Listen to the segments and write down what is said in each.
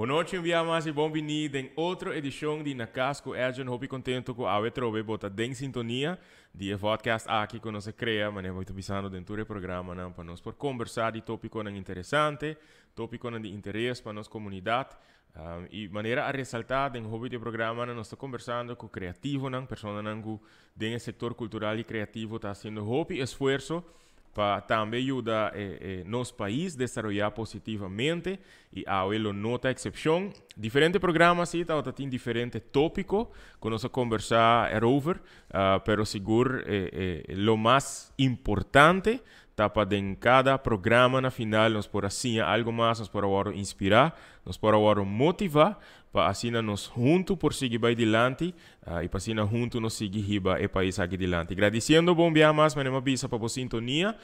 Boa noite, enviamos e bem-vindo em outra edição de Nacasco Ergen. Hope contento com a Trove, bota em sintonia de podcast aqui que nós cria, mas eu estou pensando dentro do programa para nós por conversar de tópico interessante, tópico de interesse para nossa comunidade. E maneira a ressaltar em hobby de programa nós estamos conversando com criativo, pessoas que no setor cultural e criativo está fazendo hobby esforço para também ajudar nosso país a desenvolver positivamente e a ele nota exceção. Diferentes programas sim, tem diferentes tópicos que nós conversar over, pero seguro lo mais importante para em cada programa na final nós por assim algo mais nós por agora inspirar, nós por agora motivar para assim nós juntos por seguir para adiante e para assim juntos nós seguir riba e país aqui adiante. Agradecendo bom dia mais maneira bisa para a sintonia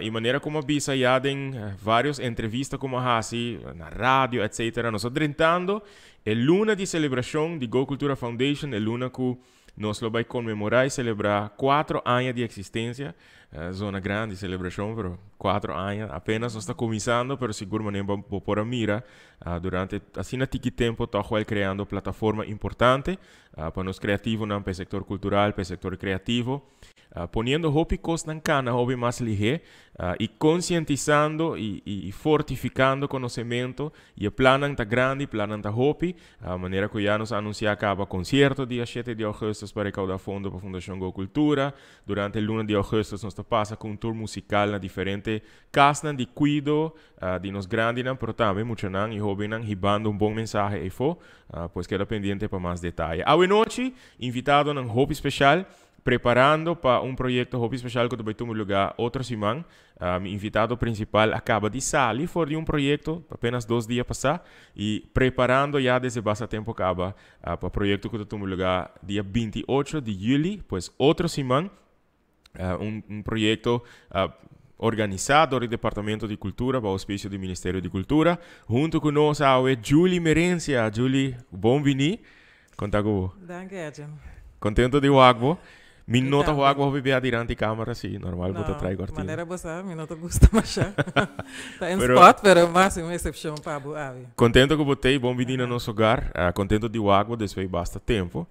e maneira como bisa já tem várias entrevistas como assim na rádio etc. Nós tentando é luna de celebração de Go Cultura Foundation, é luna que nós vamos comemorar e celebrar 4 anos de existência. Zona grande celebração, pero 4 anos apenas nós está começando, pero seguro maneira vamos por a mira durante assim na tiki tempo está criando plataforma importante para nós criativos para o setor cultural, para o setor criativo. Poniendo tópicos na cana, hobby mais ligeiro e conscientizando e fortificando conhecimento e o plano está grande, o plano está hobby, a maneira que já nos anunciar acaba concerto dia 7 de agosto para recaudar fundo para a Fundação Go Cultura. Durante o 1 de agosto nós passa com um tour musical na diferente casas de cuido de nos grandes, pero também muitos e hobby ribando bom mensagem e fo, pois queda pendente para mais detalhes. Hoje noite, invitado num hobby especial, preparando para um projeto hobby especial que vai ter lugar outra semana. Invitado principal acaba de sair fora de um projeto apenas 2 dias passar e preparando já desde bastante tempo acaba para o projeto que vai ter lugar dia 28 de julho, pois outra semana um projeto organizado do Departamento de Cultura, para o auspício do Ministério de Cultura, junto com nós a Julie Merencia. Julie, bom-vindo. Conta com Dank je. Contento de o Minuto o água vai ver durante a câmera, sim, normal, botar atrás cortina. Maneira boa, minuto gusta mais. Tá em spot, pero máximo excepção para Abu Dhabi. Contento que botei, bom vir no nosso lugar, contento de o água, desde basta tempo.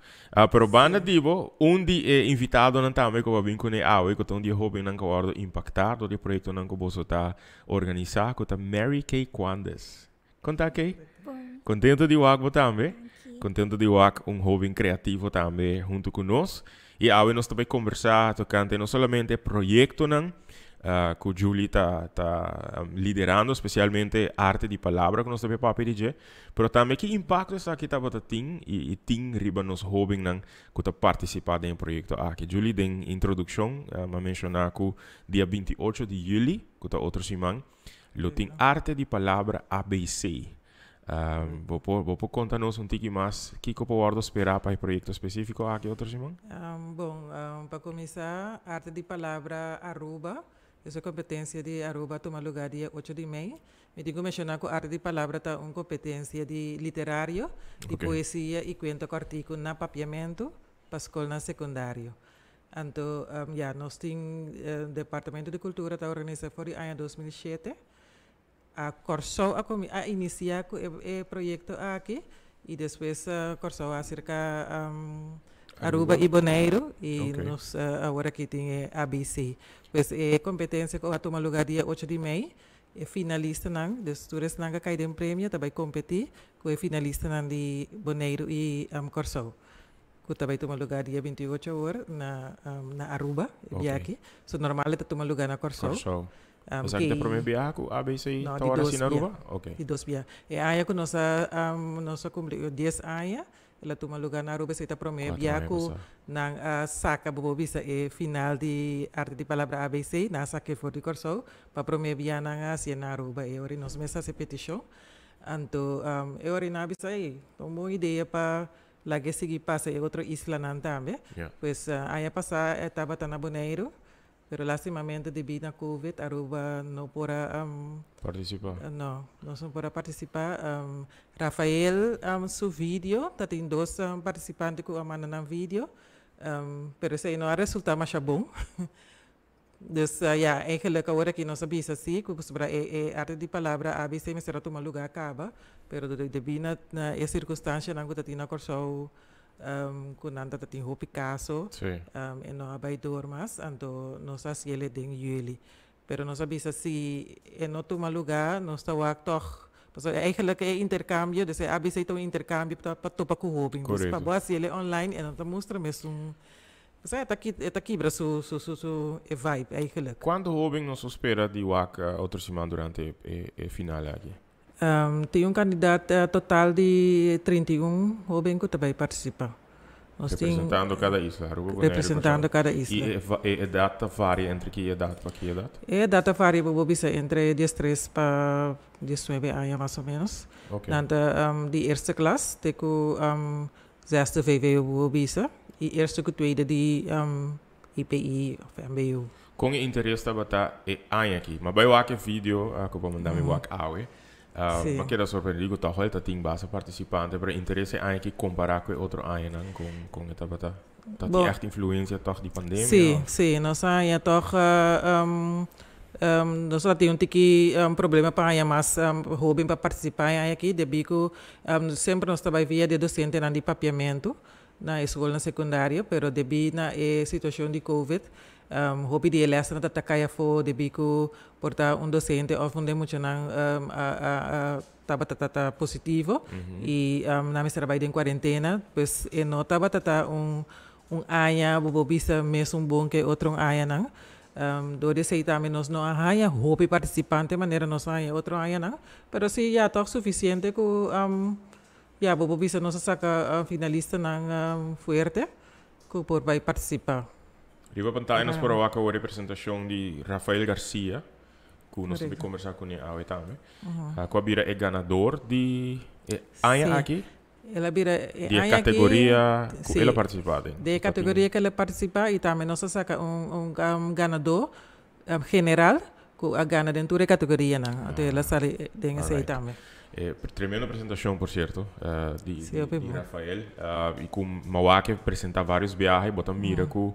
Pero banda dibo, de invitado não também que vai vir com a que tem de hobby não que impactado do projeto não que você tá organizar, que tá Mary Kay Quandes. Conta Kay? Contento de o água também. Contento de o água hobby criativo também junto conosco. E hoje nós também conversar tocante não somente projeto que o Julie está liderando, especialmente arte de palavra que nós também para pedir, mas também que impacto está aqui tá tem e tem riba nos hobby que está participando em projeto aqui. Julie tem introdução, mas mencionar que dia 28 de julho, que está outra semana, lo tem arte de palavra ABC. Vou contar-nos pouquinho mais o que eu posso esperar para o projeto específico aqui outra semana? Para começar, arte de palavra Aruba, essa competência de Aruba toma lugar dia 8 de maio. Me digo mencionar que a arte de palavra está uma competência de literário, de poesia e cuento com artigo na papiamento para a escola secundária. Então, nós temos o Departamento de Cultura está organizado por o ano 2007. A Corsou a iniciar o projeto aqui e depois Corsou a cerca Aruba e Bonaire e nós agora aqui tem ABC. Pois é competência que vai tomar lugar dia 8 de maio. É finalista dos estudantes que caem em prêmio também competir com o finalista de Bonaire e Corsou. Que também toma lugar dia 28 horas na Aruba e aqui. So normal é tomar lugar na Corsou. Mas aqui para mim viajar com ABC tá hora assim na Aruba? Ok. De 2 viagens. E aí que nós cumprimos 10 anos, ela toma lugar na Aruba, se está para mim viajar com na saca bobisa e final de arte de palavra ABC, na saca for de Corsou, para mim viajar na Aruba e ora nós mesa se petição. Então, eu ora na bisa aí, uma ideia para lá que seguir passa em outra isla também. Pois aí passar estava na Bonaire. Pero lastimamente devido à Covid, Aruba não pôra participar. Não pôra participar. Rafael, seu vídeo, tem 2 participantes que mandam no vídeo, pero isso aí não resulta mais bom. Dus ja, eigenlijk ahora que nos avisa sí, que pues arte de palabra ABC me será tomar lugar acaba, pero de bina na e circunstância não que tina corso kunanta tatin hopi caso Sim. e no abai dormas ando nos asiele den juli. Pero nos avisa sí e no toma lugar, nos está toch. Dus eigenlijk intercambio, dus ABC to intercambio para topa com hobby. Dus para boa asiele online en dan mostra mesmo dus het aqui su vibe eigenlijk. Quanto hobby nos espera de WAC outra semana durante a finale aqui? Tem candidato total de 31 hobby que também participa. Representando cada isla. Representando cada isla. E a data varia entre que data para que data? A data varia entre 13 para 19 anos mais ou menos. Okay. Dan die eerste klas, teku zesde VWO bisa. E eerste que tweede de IPI of MBU. Com interesse bata e ai aqui, mas vai o vídeo que vou mandar me wak awe. Mas quero surpreender que tá rolta tem base participante, para interesse ai aqui comparar com outro ai não com esta bata. Tá tem echt influência toch die pandemia. Sim, nós aí toch nós temos problema para aí mas hobby para participar aí aqui, de bico sempre nós trabalhamos via de docente na de papiamento. Na escola na secundária, pero debi na situação de COVID, hobby de les na tatakaya fo debi ko porta docente of muito nang tata positivo e na me trabalho em quarentena, pues no taba tata aya bobisa mesmo bom que outro aya nang do de sei também nós não aya hobby participante maneira nós aya outro aya nang, pero se já tá suficiente ko ja, bobo bisa nos saca finalista ng fuerte que por vai participar. Riba pantay nos por awak a representação de Rafael Garcia, que nós vamos conversar com ele hoje também. Qual bira é ganador de Aya aqui? Ela bira de categoria que ela participa. De categoria que ela participa e também nós saca ganador general que a gana dentro da categoria não. Então ela sai dentro sei também. Tremenda apresentação, por certo, de Rafael. E com Mauaque apresenta vários viagens, bota mira que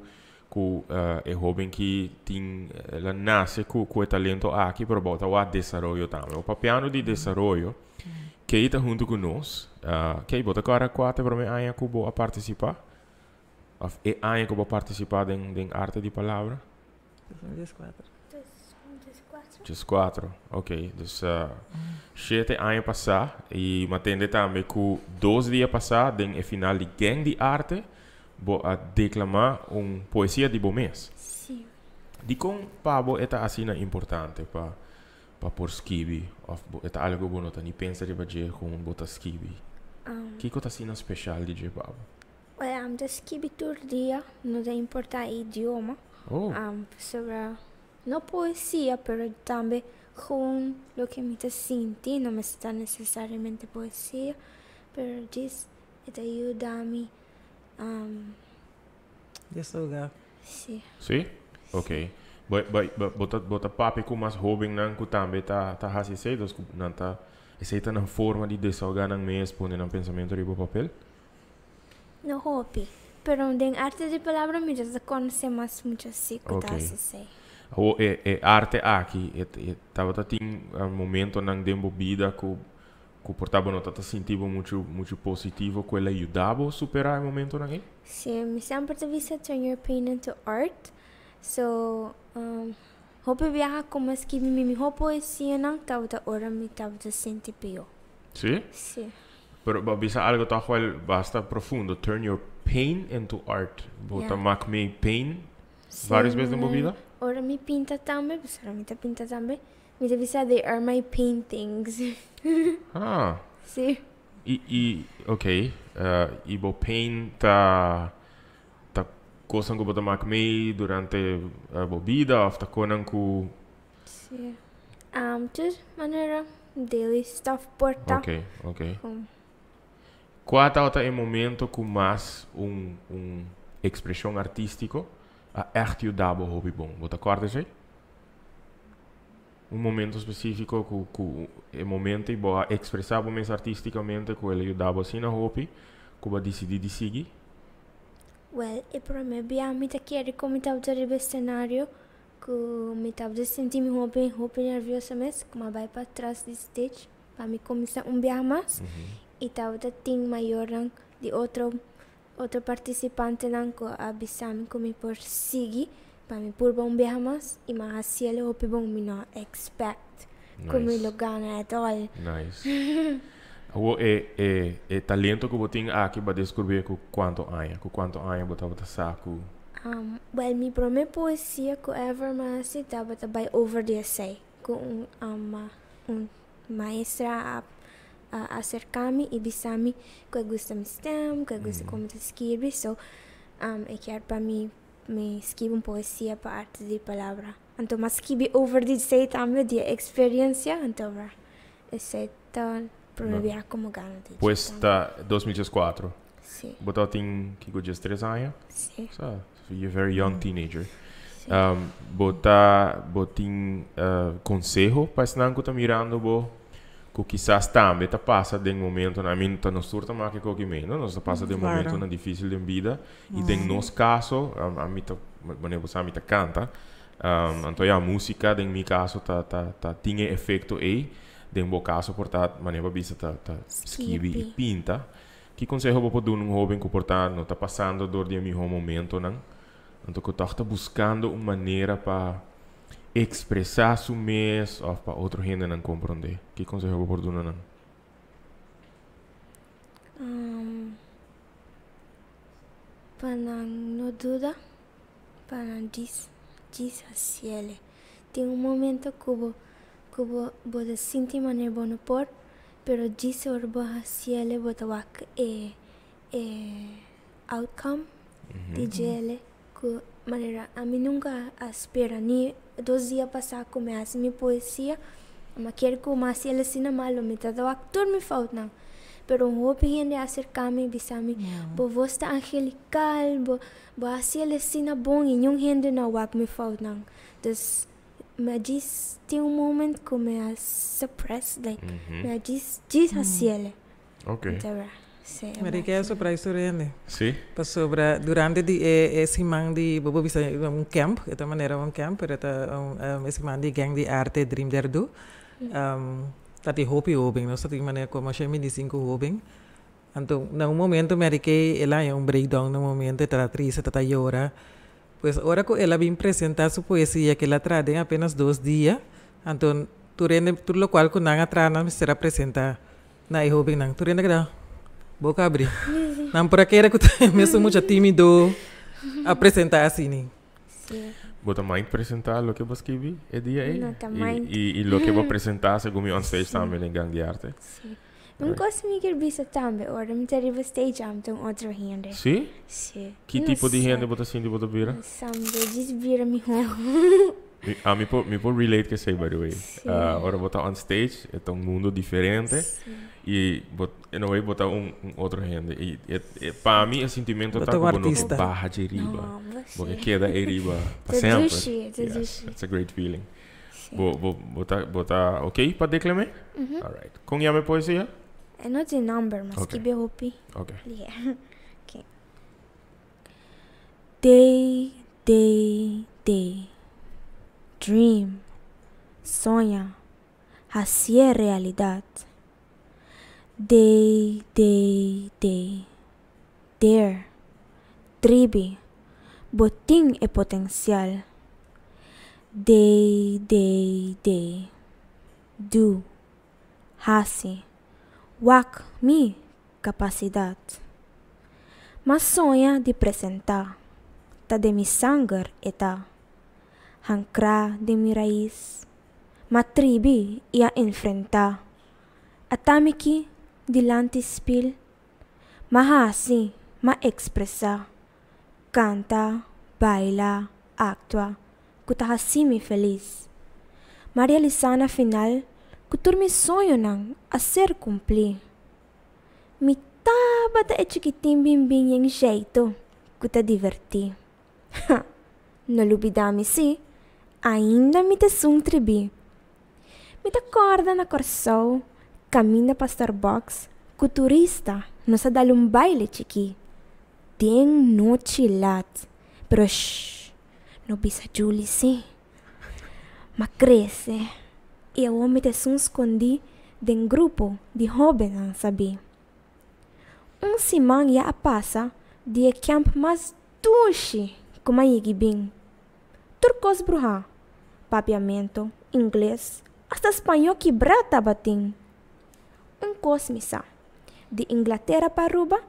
é jovem que tem, ela nasce com o talento aqui, mas bota o desenvolvimento também. O papiano de desenvolvimento, que está junto com nós, que bota agora quatro para mim, aí que vou participar. É aí que vou participar em arte de palavra. 4, ok. Dus 7 anos passar e matende também que 2 dias passar den final de gang de arte vou declamar poesia de bom mês. Sim. De como pabo é assim importante para por escrever ou é algo bom não pensa de fazer com botar escrever. Que coisa assim especial de je pabo? Well, de escrever todo dia não tem importar idioma. Sobre no poesía, pero también con lo que me está sintiendo, no me está necesariamente poesía, pero dice, te ayuda a mí. Desahogar. Sí. Sí? Ok. Bota papi com mais hobby não que também tá assim, dos não tá aceita na forma de desahogar não mesmo, pondo no pensamento de papel. No hobby, pero en arte de palabra me já conhece mais muito assim que tá assim. O arte aqui estava tem momento na dentro vida que portava não tá sentindo muito positivo que ela ajudava a superar o momento na Sim, me sempre te visa turn your pain into art. So hope viaja como es que mi poesia não tava ora me tava sentir pior. Sim? Sim. Pero bisa algo toch wel basta profundo, turn your pain into art. Bota mak me pain várias vezes na vida. Ora me pinta também, ora me pinta também. Me deve dizer, they are my paintings. Sim. Ok. E bo pain tá coisa que bota mak me durante a vida, ou tá coisa que sim. De maneira daily stuff porta. Ok. Qual é o momento que mais expressão artística echt ajudava o hobby bom? Você acorda aí? Momento específico que é momento e boa expressar mais artisticamente que ele ajudava assim no hobby, que você decidiu de seguir? Well, para mim, a mim quero como estava no cenário me estava sentindo roupa nerviosa mesmo, como vai para trás do stage, para me começar viaje mais. E estava tem maior de outro participante não que avisava que me por seguir, para me por viaje mais, e mas assim ele roupa bom me não expect, como ele ganha at all. Nice. É talento que você tem aqui para descobrir com quanto anos você saco. Well, mi primeira poesia que ever mas estava by over the essay com maestra a acercar-me e dizer-me que gosta de STEM, que gosta como de escrever, so eu quero para mim escrever uma poesia para arte de palavra. Então, mas escrever over the essay também de experiência, então esse tá para ver como ganha. Pois tá 2004. Sim. Você tem que gosta 3 anos? Sim. So you're a very young teenager. Botin conselho para ensinar que tá mirando bo que quizás também tá passa de momento na minha tá nos surta mais que qualquer menos nós passa de momento na difícil de vida e de nos caso a mim tá maneira você a mim tá canta então a música em meu caso tá tinha efeito aí de um caso portar maneira bisa tá escreve e pinta que conselho vou dar um jovem que portar não tá passando dor de meu momento não. Então, eu estou buscando uma maneira para expressar su mês ou para outro gente não compreender. Que conselho eu vou dar não? Para não dúvida, para diz assim ele. Tem momento que eu vou sentir maneira boa por, pero diz o assim ele vou ter outcome de ele. Maneira, a mim nunca espera nem 2 dias passar começa minha poesia, mas quero que mais ele assina malo, me tá do actor me falta não, pero roupa gente acercar-me e dizer-me, vou estar angelical, vou assim ele assina bom e nenhum gente não vai me falta não, dus mas diz tem momento que me suppress like, mas diz assim ele, okay. Mas que é sobre isso né? Sim. Sobre durante esse semana de bobo bisa camp, de maneira camp, era esse semana de gang de arte Dream Derdo, tadi hopi hobing, não sei maneira como achei me dizem que hobing. Então, no momento me que ela é breakdown no momento tá triste, tá llora. Pues ahora que ela vem apresentar sua poesia que ela traz em apenas 2 dias, então tudo lo qual que não atrás não será apresentar na hobing não, tu rende que dá. Boca abrir. Não por aqui era que eu sou muito tímido apresentar assim. Você também apresentar o que você escreve é dia aí? E o que você apresentar segundo on stage também em gang de arte? Sim. Não gosto de me ver também, ou me ter ido stage então outra gente. Sim? Sim. Que tipo de gente você sente você vira? Some vira me home. Me por relate que sei by the way. Agora você on stage é um mundo diferente. E não vai botar outro gente e para mim o sentimento tá como no barra de riba porque queda aí riba para sempre. It's a great feeling. Botar ok para declamar? Alright. Com a minha poesia? É não tem number mas que be hopi. Okay. Yeah. Okay. Day dream sonha hacia realidade. Day, dare, tribe, botim e potencial. Day, do, hasi, wak mi capacidade. Mas sonha de apresentar, tá de mi sangue eta, hancra de mi raiz, ma tribe ia enfrentar. Atamiki dilante spil, mahasi, ma-expressa, canta, baila, actua, kutahasimi feliz. Marealizar na final, kutur mi sonho nang a ser cumprir. Mi taba da e chiquitim bimbing yang jeito, kuta divertir. No lubidami si, ainda mi te sum tribi. Mi te corda na corsou, caminha para Starbucks, com turista, não se dá baile chiqui. Tem noite lat, pero shh, não bisa Julie sim, Mas cresce. E eu me escondi de um grupo de jovens, sabe? Semana já passa de camp mais doce como a Yigibin. Turcos bruxa, papiamento, inglês, hasta espanhol que brata batim. Cosmisa. De Inglaterra para Aruba,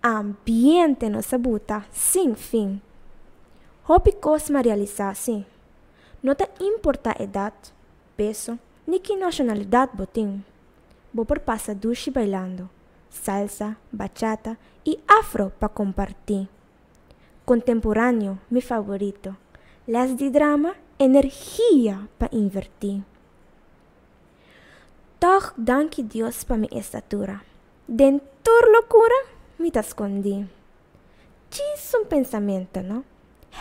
ambiente no sabuta, sem fim. Hopi cosma realizar-se. Não te importa a idade, peso, nem que nacionalidade botim. Vou por passa duche bailando, salsa, bachata e afro para compartir. Contemporâneo, meu favorito. Las de drama, energia para invertir. Toch danke Deus para minha estatura. Dentro loucura, me escondi. Diz pensamento, não?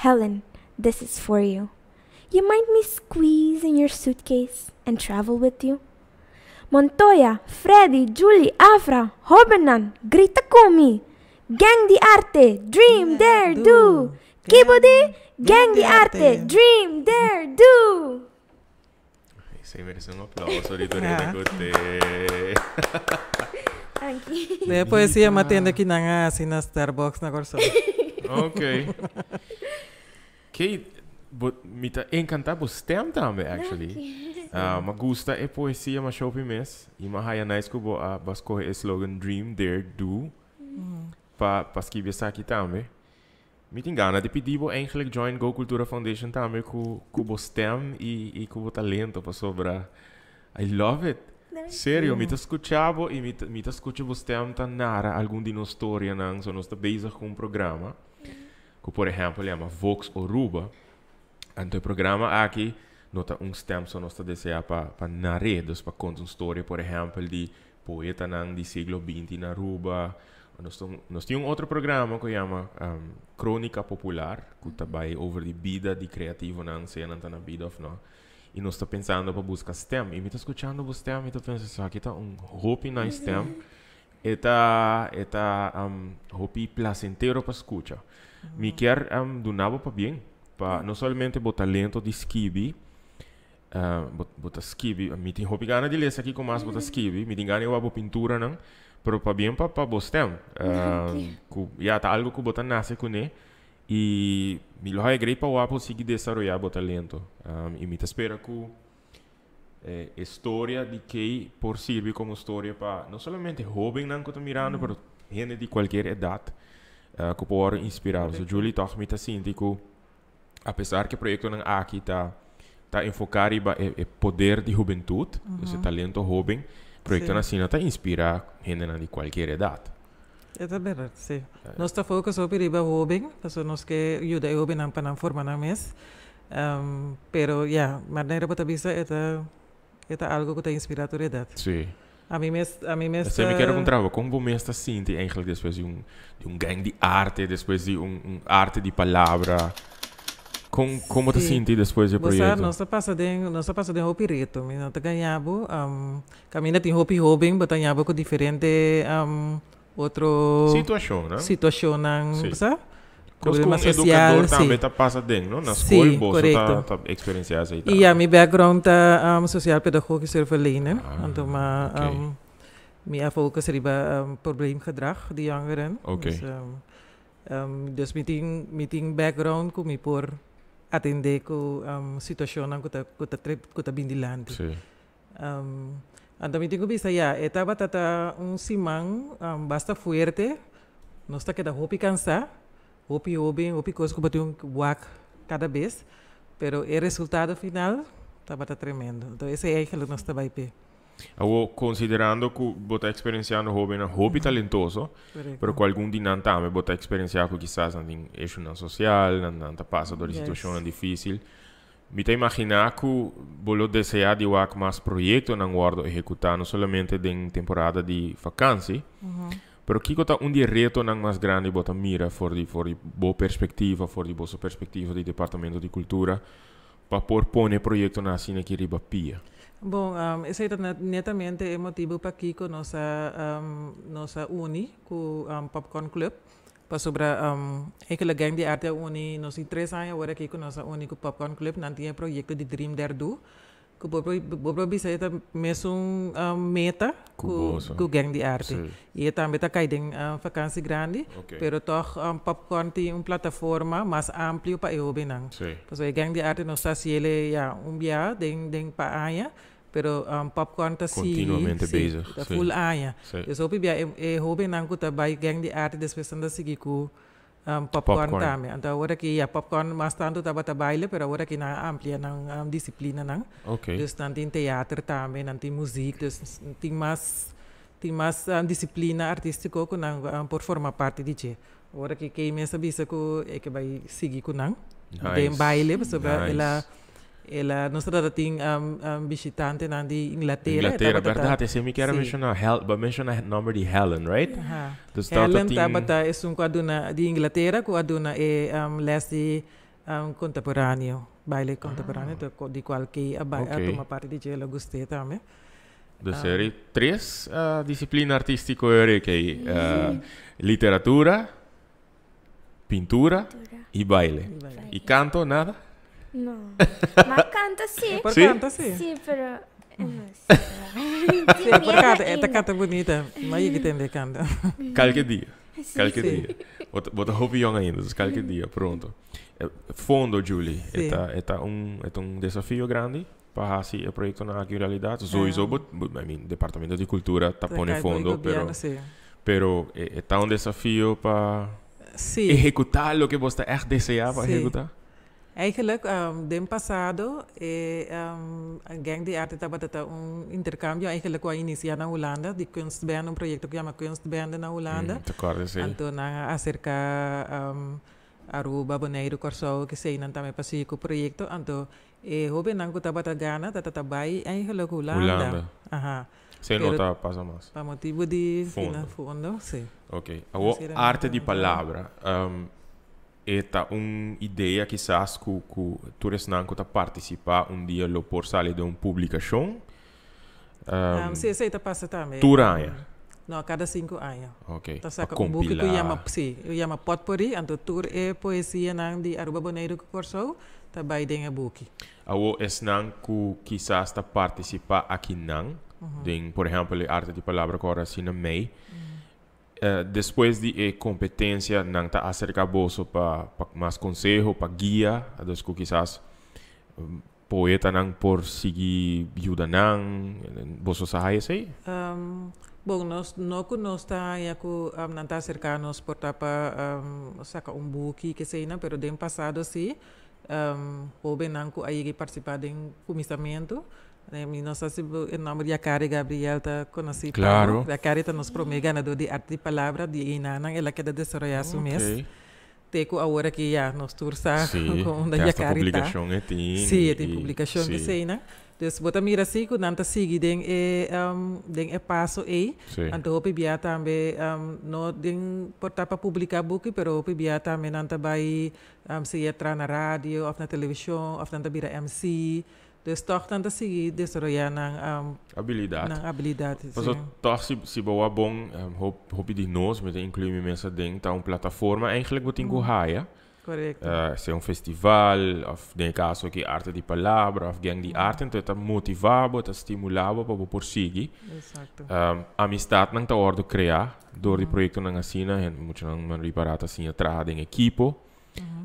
Helen, this is for you. You mind me squeeze in your suitcase and travel with you? Montoya, Freddy, Julie, Afra, Hobenan, grita comigo. Gang de arte, dream, dare, do. Kibodi, gang de arte, dream, dare, do. Você merece um aplauso, Ritorina Gote. De poesia matenda aqui na Starbucks na Corso. Ok. Que me tá encantado por stem também, actually. Me gusta a poesia, mas shopping mes. E me haya nice que vou escolher o slogan Dream, Dare, Do. Para escrever isso aqui também. Me tem gana de pedir vou eigenlijk join Go Cultura Foundation também com o stem e com o talento para sobrar. I love it. Sério, me tá escutando e me tá escutando o stem tá nara algum de nossa história não, so nós tá bezig com um programa. Que por exemplo, chama Vox Aruba. Então o programa aqui nota stem so nós tá desejar para narrar, para contar uma história, por exemplo, de poeta não de século XX na Aruba. Nós temos outro programa que chama Crônica Popular, que trabalha over de vida de criativo na cena na vida of não. E nós estamos pensando para buscar STEM. E me está escutando o STEM e estou pensando aqui está hopi na STEM. Está hopi placentero para escutar. Me quer do nabo para bem, para não somente o talento de esquibi, botar esquibi. Me tem hopi gana de ler aqui com mais botar esquibi. Me tem gana eu abo pintura não. Pero para bem para bostem. Já está algo que botar nasce com ele. E me lo é grei para o Apple seguir desenvolver o talento. E me espera que a história de que por servir como história para não somente jovem não que está mirando, mas gente de qualquer idade que pode inspirar. So Julie toch me está sentindo que apesar que o projeto não aqui está enfocado em o poder de juventude, esse talento jovem, o projeto assim está inspirar gente de qualquer idade. É verdade, sim. Nós estamos focados sobre riba jovem, porque nós que ajuda a jovem para formar na mês. Pero, ja, maneira para vista é algo que está inspirado a idade. Sim. A mim mesmo... Você me quer encontrar, como você está sentindo, eigenlijk, depois de gang de arte, depois de arte de palavra... Como te senti depois do projeto? Nós passamos de hopi reto. Nós ganhamos, caminha tem hopi jovem, mas ganhamos com diferente outro situação não, sabe? Problema social, educador também está passando dentro, não? Na escola, você está experienciando isso. E a minha background está social pedagogisch surveillance, então minha focus seria probleemgedrag de jongeren. Dus meeting background com me por atender com situação que está bindilando. Então, eu bisa ya, etapa tata simang basta fuerte, não está queda hopi cansar, hopi coisa que bateu wak cada vez, pero o resultado final estava tremendo. Então, esse é aquilo que nós está bem. Considerando que você experienciando hobby talentoso, pero com algum dinam também você experienciar que quizás em eixo social, não passa por situação difícil. Me te imaginar que você deseja de mais projetos não guardo executar não somente em temporada de vacância, pero que está reto não mais grande você mira for boa perspectiva, for de boa perspectiva do departamento de cultura para por poner projeto na cena que riba pia. Bom, esse é netamente o motivo para aqui com nossa uni, com o Popcorn Club. para sobre eigenlijk gang de arte uni nos 3 anos agora aqui com nossa único popcorn club não tinha projeto de Dream Derdu que bobo bisa ita mesmo meta com gang de arte e também tá caindo vacancy grande pero toch popcorn tem plataforma mais amplo para eu bem não porque gang de arte nos está se ele já dia den para aia pero popcorn tá continuamente bezig tá full aia dus op bia e hobe nang ku tá by gang de arte depois anda seguir com popcorn também então agora que popcorn mais tanto tá bata baile pero agora que na amplia nang disciplina nang dus dan tem teatro também dan tem música dus tem mais disciplina artística que nang por formar parte de je agora que me sabe isso que vai seguir com nang tem baile sobre ela nós tem visitante na de Inglaterra, verdade, você me quer mencionar o nome de Helen, right? Helen tá é um quaduna de Inglaterra, quaduna é les de contemporâneo, baile contemporâneo, de qualquer toma parte de ela gostei também. Dus er 3 disciplina artístico que literatura, pintura e baile. E canto nada? No, ma canta sì. Canta sì? Sì, però... Sì, per canta, canta bonita, ma io che tende canta. Qualche dia. Bota roupa young ainda, qualche dia, pronto. Fundo, Julie, é um desafio grande para esse projeto na realidade. Sowieso, Departamento de Cultura tá pondo fundo, pero é um desafio para executar o que você echt deseja para executar. Eigenlijk, de passado, a gang de arte estava intercâmbio, eigenlijk qua iniciar na Holanda, de kunstband, projeto que chama Kunstband na Holanda. Então, acerca Aruba, Bonaire, Curaçao, que sei, não também passei com o projeto. Então, houve não que estava Ghana, estava bem, eigenlijk Holanda. Você não está passando mais? Para motivo de fundo, sim. Ok. A arte de palavra. Esta ideia quizás que tu resnanco ta participar dia lo por salir de publicação. Sim, está passa também. Turanha. Não, cada 5 anos. Ok. Tá saca book que chama potpourri, então tour é poesia nang de Aruba Bonaire Curaçao, tá by denga book. Awo esnanco quizás ta participar aqui nang, por exemplo, arte de palavra que ora sina mei. Depois de competência, não está acerca bolso para mais conselho, para guia, das que quizás poeta não por seguir ajuda não, bolso saia sei? Bom, nós não está não está acerca nos por para saca book que sei não, pero dem passado sim, houve não que aí participar de comissamento. Não sei se o nome de Akari Gabriel está conhecido. Claro. Akari está nos ganador de arte de palavra de Inanang, ela quer desarrollar su mês. Teco agora que já nos tursa com a Akari. Publicação é tem. Sim, tem publicação que sei, né? Dus bota mira assim que não tá seguindo den passo aí. Então hope bia também no den portar para publicar book, pero hope bia também não tá vai se entrar na rádio ou na televisão, ou não tá vira MC. Dus toch dan zie je desarrollar ng habilidade. Mas toch se boa bom, hoop je die nós, met incluir mensen ding, tá plataforma eigenlijk wat in Gohaia. Correto. Se festival, of nel caso que arte di palavra, of gang di arte, então tá motivado, tá stimulado para prosseguir. Exato. Amistad nang tá ordo criar, door die projecten nang asina, en moet je nang riparata assim atrás em equipo.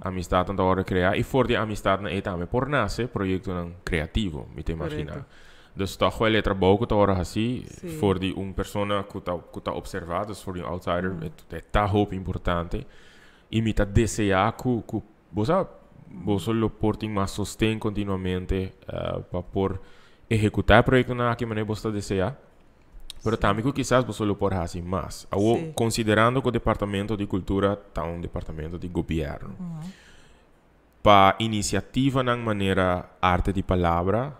Amistad não hora criar e for de amistad na também por nascer projeto não criativo me te imaginar dus toch wel letra bouco tá hora assim for de persona que tá observado for de outsider é tá hope importante e me tá desejar que você lo portem mais sostém continuamente para por executar projeto na que maneira você desejar. Pero também que quizás você lo por assim mais. Considerando que o Departamento de Cultura está departamento de governo. Para iniciativa na maneira arte de palavra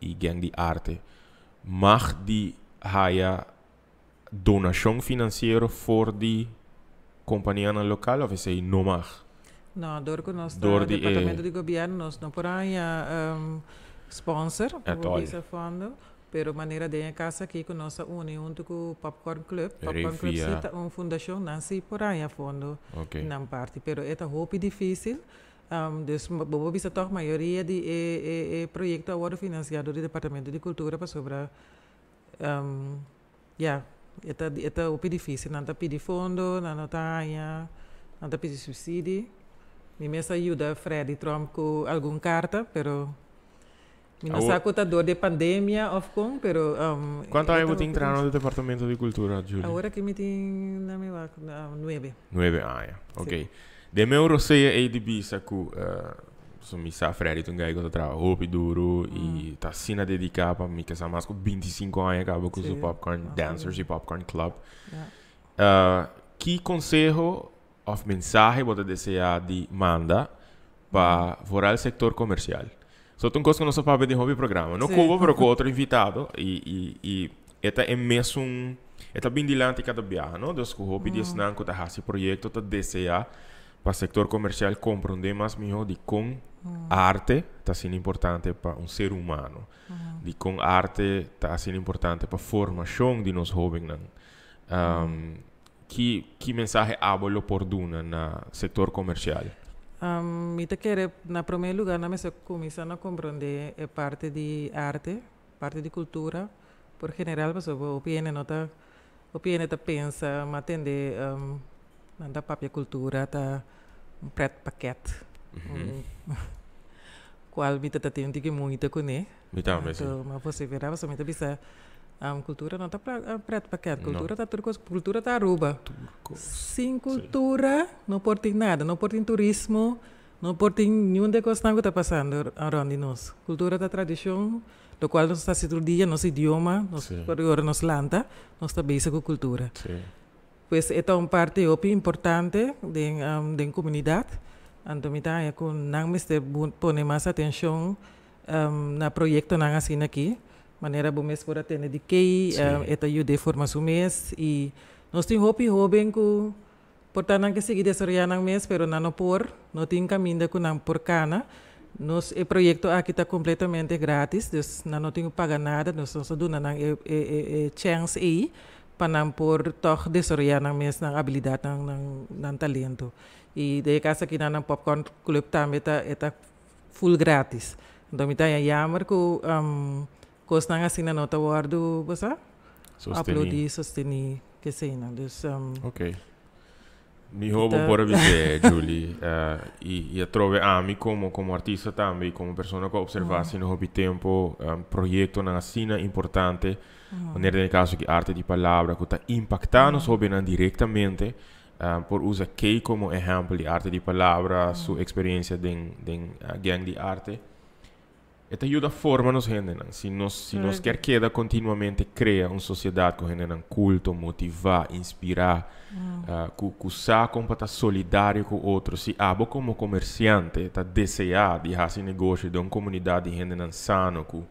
e gang de arte, mag die haya donação financeira for die companhia local ou você não mag? Não, door que nós Departamento de Governo nós não por aí sponsor por esse fundo. pero maneira de casa aqui com nossa união com o Popcorn Club. Popcorn Club é uma fundação, não se por aí a fundo, não parte, pero é roupa difícil. Dus bobo bisa toch maioria de proyecto agora financiado do Departamento de Cultura para sobre eta o difícil, não tá pedir fundo, não tá pedir subsídio. Me mesa ajuda Freddy Trump com alguma carta, pero não saco tá dor de pandemia of com, pero quanto aí você entrar no Departamento de Cultura, Julie? Agora que me tem na minha 9. 9 anos, ok. De meu roceia é de bisa que mi sa Freddy tu ngai que trabalha roupa duro e tá sina dedicar para mim que sa mais com 25 anos acaba com o Popcorn Dancers e Popcorn Club. Que conselho ou mensagem você deseja de manda para o setor comercial? Só tem coisa que nós sabemos de hobby programa. Não como para com outro invitado e esta é mesmo esta bem dilante cada viagem, não? Então o hobby diz não que tá esse projeto tá deseja para o setor comercial compreender mais melhor de como arte está sendo importante para um ser humano, de como arte está sendo importante para a formação de nós jovens. Que mensagem abolo por duna no setor comercial? Eu quero, na primeiro lugar, começar a compreender a parte de arte, parte de cultura, por general, porque o PN pensa, mas atender na própria cultura, tá um preto paquete. Qual me tá tendo que muito com ele. Então, mas você verá, você me bisa cultura não tá preto paquete, cultura tá turco, cultura tá aruba. Sem cultura não pode nada, não pode turismo, não pode nenhum de coisa que tá passando around nós. Cultura tá tradição, do qual nós está sendo dia, nosso idioma, nossa lanta, nós está base com cultura. Pues esta uma parte importante da comunidade. Então, eu não me pone mais atenção no projeto que assim aqui. Maneira bom mês por atender de que esta ajuda formação mês e nós temos hobby que portanto que seguir desarrollando mês, pero não por não tem caminho que não por cana. Nos o projeto aqui está completamente grátis, então não tem que pagar nada, nós só damos chance aí para não por toch desarrollar mesmo na habilidade, na talento. E de casa aqui na Popcorn Club também está full grátis. Então me é jammer que coisa assim na nota guardo, você upload sostenir que sei não. Ok. Mi hobby por você, Julie, e eu trovo a mim como artista também, como pessoa que observa no hobby tempo, projeto na cena importante, maneira de caso que arte de palavra que está impactando os hobby diretamente, por usar que como exemplo de arte de palavra, sua experiência de gang de arte. Esta ajuda a formar nos gente, se nós quer queda continuamente criar uma sociedade que gente culto, motivar, inspirar, que sabe para estar solidário com outros, se abo como comerciante, está desejar de fazer negócio de uma comunidade de gente sano, que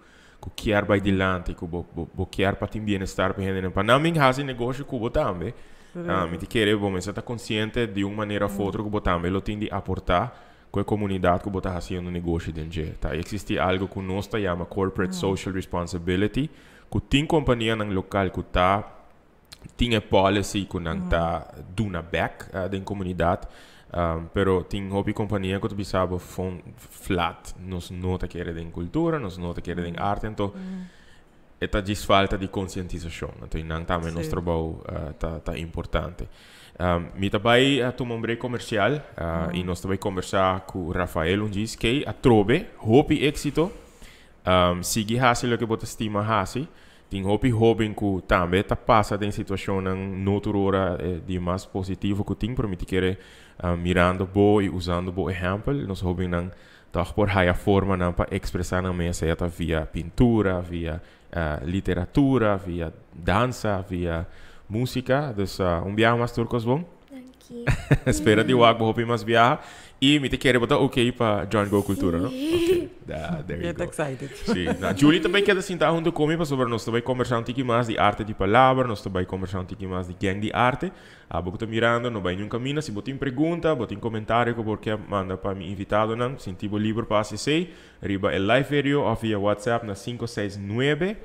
quer vai adiante, que quer para ter bem-estar para gente, para não fazer negócio com o também, me te querer, bom, mas está consciente de uma maneira ou outra que o também lo tem de aportar com a comunidade que você está fazendo negócio dentro. Tá? Existe algo que nós chamamos Corporate Social Responsibility, que tem companhia no local que tem policy que não está dando back da comunidade, pero tem hobby companhia que você sabe flat, nós não está querendo em cultura, nós não está querendo em arte, então esta falta de conscientização, então não também nosso trabalho tá importante. Me também tomar um break comercial e nós também conversar com o Rafael diz que a trobe hobby êxito sigue fazendo o que você estima fazer tem hobby que também está passando em situação natural de mais positivo que tem para me querer mirando boa e usando bom exemplo nós hobby não tá por a forma não para expressar na mesa via pintura via literatura via dança via música, então viagem mais turcos bom? Espera de o hobby mais viagem e me te quer botar ok para John Go Cultura, não? Ok, there you go. Excited. Sim, Julie também quer sentar junto comigo sobre nós também conversar um pouquinho mais de arte de palavra, nós também conversar um pouquinho mais de gang de arte. Você está mirando, não vai nenhum caminho, se você tem pergunta, você tem comentário que porque manda para mim invitado, não? Sentivo livre para acessar, riba el live video ou via WhatsApp na 569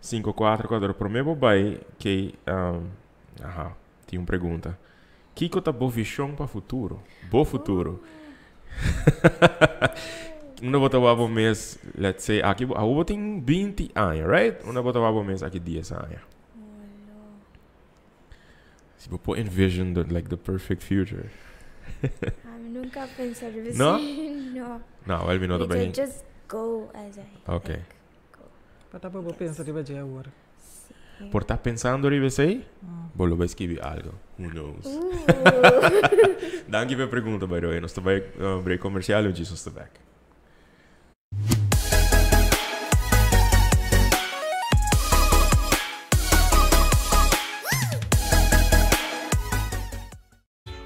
54 para mim bobai que tem uma pergunta. Que tá boa visão para futuro? Bom futuro. Uma bota o mês, let's say, aqui eu tenho 20 anos, right? Uma bota o mês aqui 10 anos. Se você pode envision the perfect future. Nunca pensei assim. No? No. Não, ele não tá bem. Just go as I Ok. Para vou pensar de bater agora. Por estar pensando em você, vou vai escrever algo. Who knows? Danke pela pergunta, by the way. Nós estamos break comercial e Jesus está back.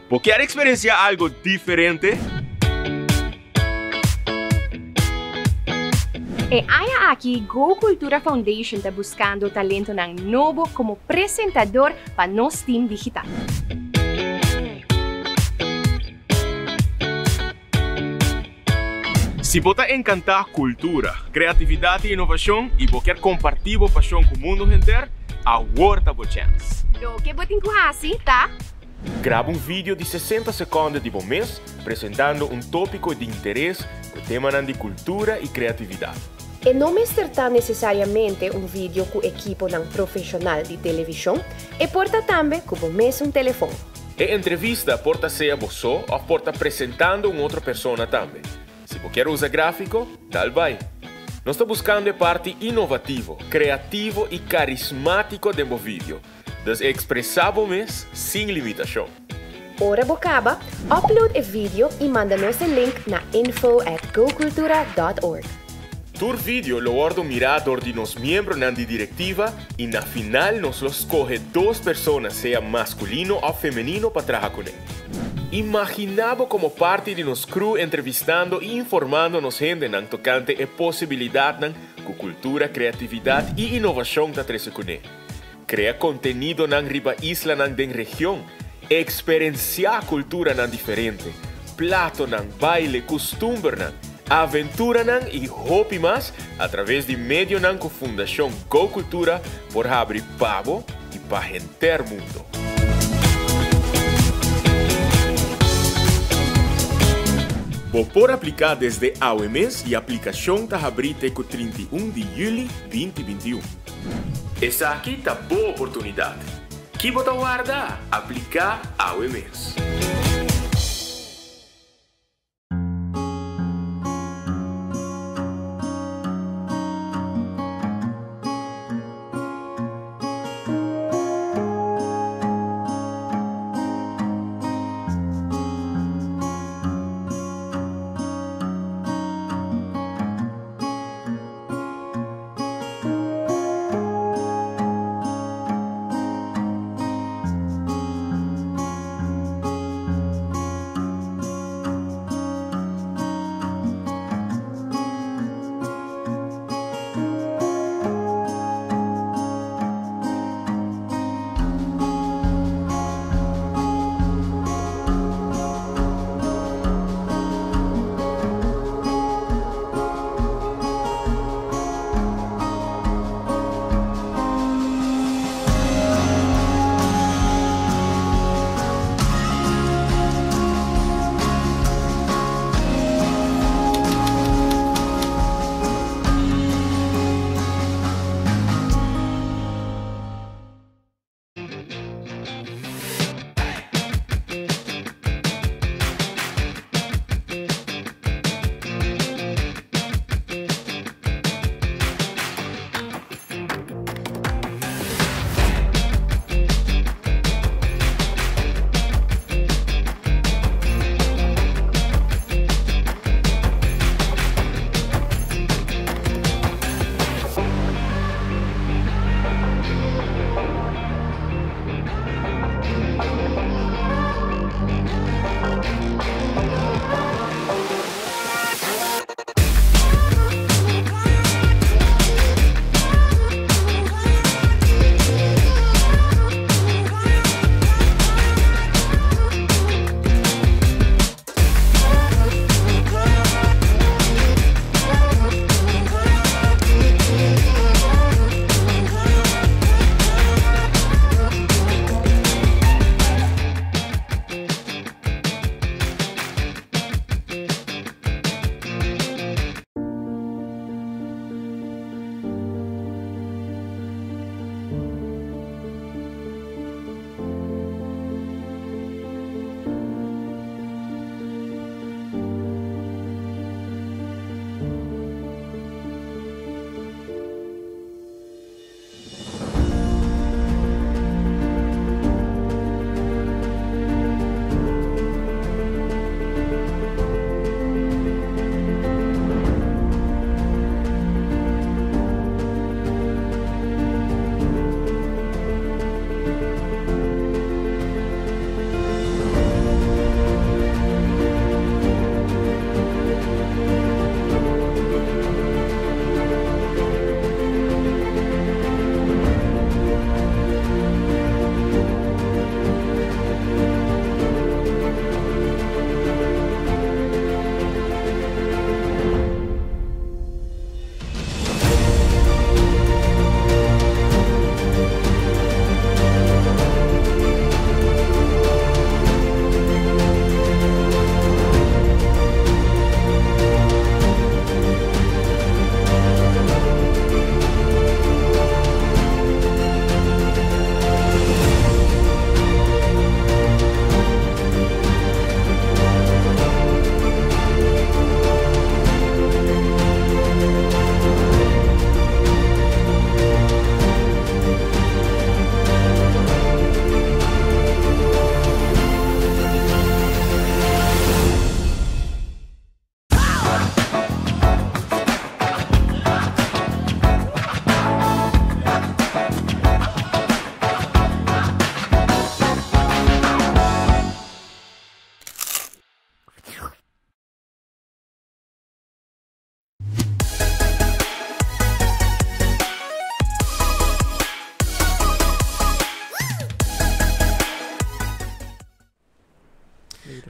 ¿Vos querés experienciar algo diferente? E aya aqui, Go Cultura Foundation está buscando talento novo como apresentador para nosso team digital. Se você encantar cultura, criatividade e inovação e você quer compartilhar a paixão com o mundo inteiro, agora é a chance. Lo que você tem que fazer, tá? Grava um vídeo de 60 segundos de mês, apresentando um tópico de interesse com tema de cultura e criatividade. E não me será necessariamente um vídeo com equipo profissional de televisão, e porta também com mesmo telefone. E entrevista porta ser você ou porta apresentando outra pessoa também. Se você quer usar gráfico, tal vai. Nós estamos buscando a parte inovativa, criativo e carismático do vídeo. Dus expressamos sem limitação. Ora bocaba, upload o vídeo e manda-nos o link na info@gocultura.org. Tur vídeo lo ordo mirador de nos membros na diretiva e na final nos los escoge 2 pessoas, seja masculino ou feminino, para trabalhar com ele. Imaginamos como parte de nos crew entrevistando e informando nos gente tocante a possibilidade com cultura, criatividade e inovação da trece com ele. Crea contenido na riba isla den região, experienciar cultura diferente, plato baile, costumbre aventura e hopi mais através de meio com Fundação Go Cultura por abrir pavo e para enter mundo. Por aplicar desde ao mês e a aplicação está aberta com 31 de julho 2021. Essa aqui tá boa oportunidade. Que bota guarda, aplicar ao mês.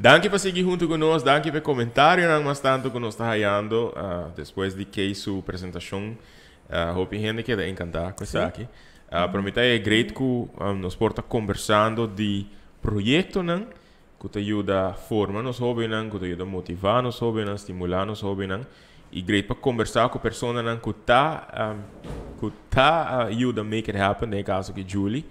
Danke por seguir junto conosco, danke por comentário mais tanto que nós está raiando depois de que sua apresentação. Hoop gente que é encantada com isso aqui. Para mim é great que nós porta conversando de projeto não que te ajuda a formar nos hobby não, que te ajuda a motivar nos hobby não, estimular nos hobby não. E great para conversar com pessoas não que tá ajuda a make it happen, no caso que Julie.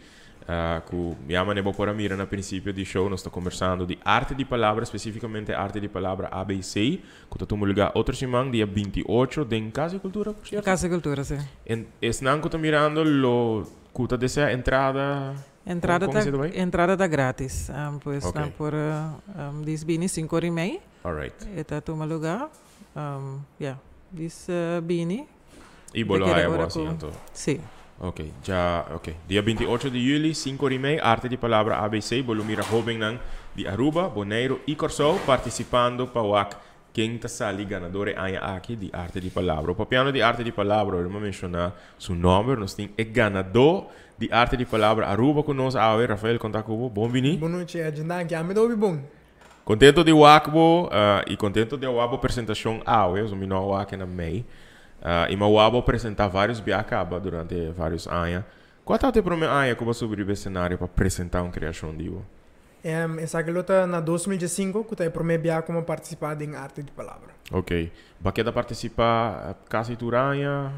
Que minha mãe por mira no princípio do show nós está conversando de arte de palavra, especificamente arte de palavra ABC, que está tomando lugar outro semana, dia 28, em Casa e Cultura, por certo? Casa e Cultura, sim. Esse não que está mirando, que está desejando entrada da grátis, pois Okay. por diz bini 5h30. Alright. Está tomando lugar, diz bini. E bolo Daquele aí hora assim, com- então. Sim. Ok. Dia 28 de julho, 5h30, arte de palavra ABC, bolumira jovem nan de Aruba, Bonaire e Corsol, participando para o quem está sali ganador aqui de arte de palavra. O papiano de arte de palavra, eu vou mencionar seu nome, nós temos o ganador de arte de palavra Aruba conosco, Rafael, conta com bom vini. Boa noite, Edna, que me bom. Contento de Wakbo e contento de Wabo apresentação eu sou menor Wak na MEI. E o Wabo apresentar vários biacaba durante vários anos. Qual é o teu primeiro ano que você subiu o cenário para apresentar uma criação de Ivo? Essa galota na 2015, que eu primeiro dia como participar em arte de palavra. Ok. Baqueta participar quase turanha?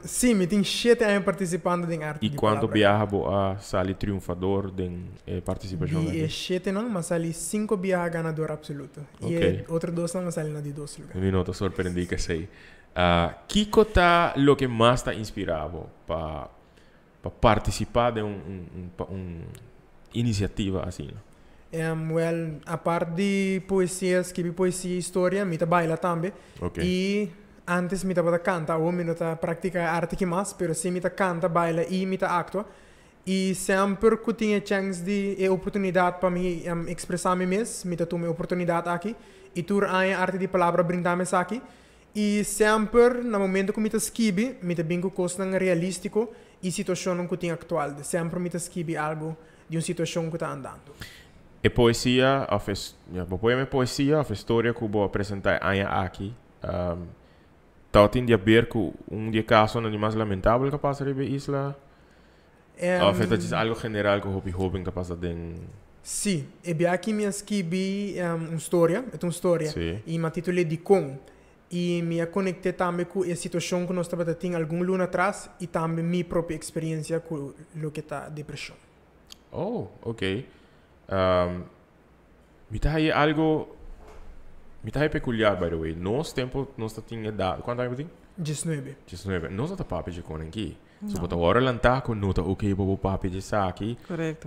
Sim, me tem 7 anos participando em arte E de quanto palavra. viaja a sali triunfador de participação? E 7 não, mas ali 5 viaja ganador absoluto. Ok. E outro 2 não, mas ali na de 2 lugares. Me nota surpreendi que sei. Kiko está o que mais está inspirado para participar de uma iniciativa assim? A parte de poesia, escrever poesia e história, me baila também. Ok. E antes me canta, ou me praticar arte que mais, pero sim me canta, baila e me actua. E sempre que tinha chance de oportunidade para mim expressar me mesmo, me tomei oportunidade aqui. E tur a arte de palavra brindar-me aqui. E sempre, no momento que me escrevi, me bem com coisa realístico e situação que tinha atual. Sempre me escrevi algo de uma situação que está andando. E poesia, poesia, a história que eu vou apresentar aqui, tem a ver com dia caso mais lamentável que passa na isla? Ou é algo general que o jovem que passa dentro? Sim, e aqui me escrevi uma história, e me titulei de Com. E me conectei também com a situação que nós estávamos tendo algum ano atrás e também minha própria experiência com o que está depressão. Oh, ok. Me tá aí algo peculiar, by the way. Nós temos idade. Quanto tempo tem? 19. 19. Nós não papo de com aqui. Se botar hora lantar com nota ok para o papo de aqui. Correto.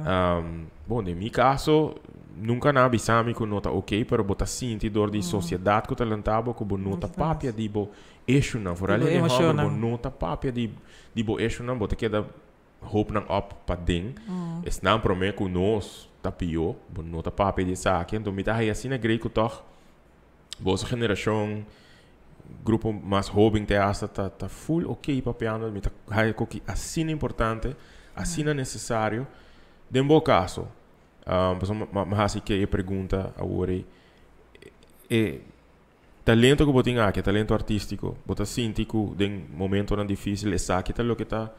Bom, em meu caso, nunca na avisami com nota ok, pero botar sentidor de sociedade que talentava com nota papia de bo eixo não, for ali de nota papia de bo eixo não, botar que da hope não up para dentro. Es não promete com nós tapio, bo nota papia de aqui, então me dá aí assim na greco toch. Boa geração grupo mais jovem te hasta tá full ok papiando, me tá aí que assim importante, assim necessário. De um bom caso, mas que eu pergunta agora talento que você tem aqui, talento artístico, você sente que em momento não difícil é aqui tá o que tá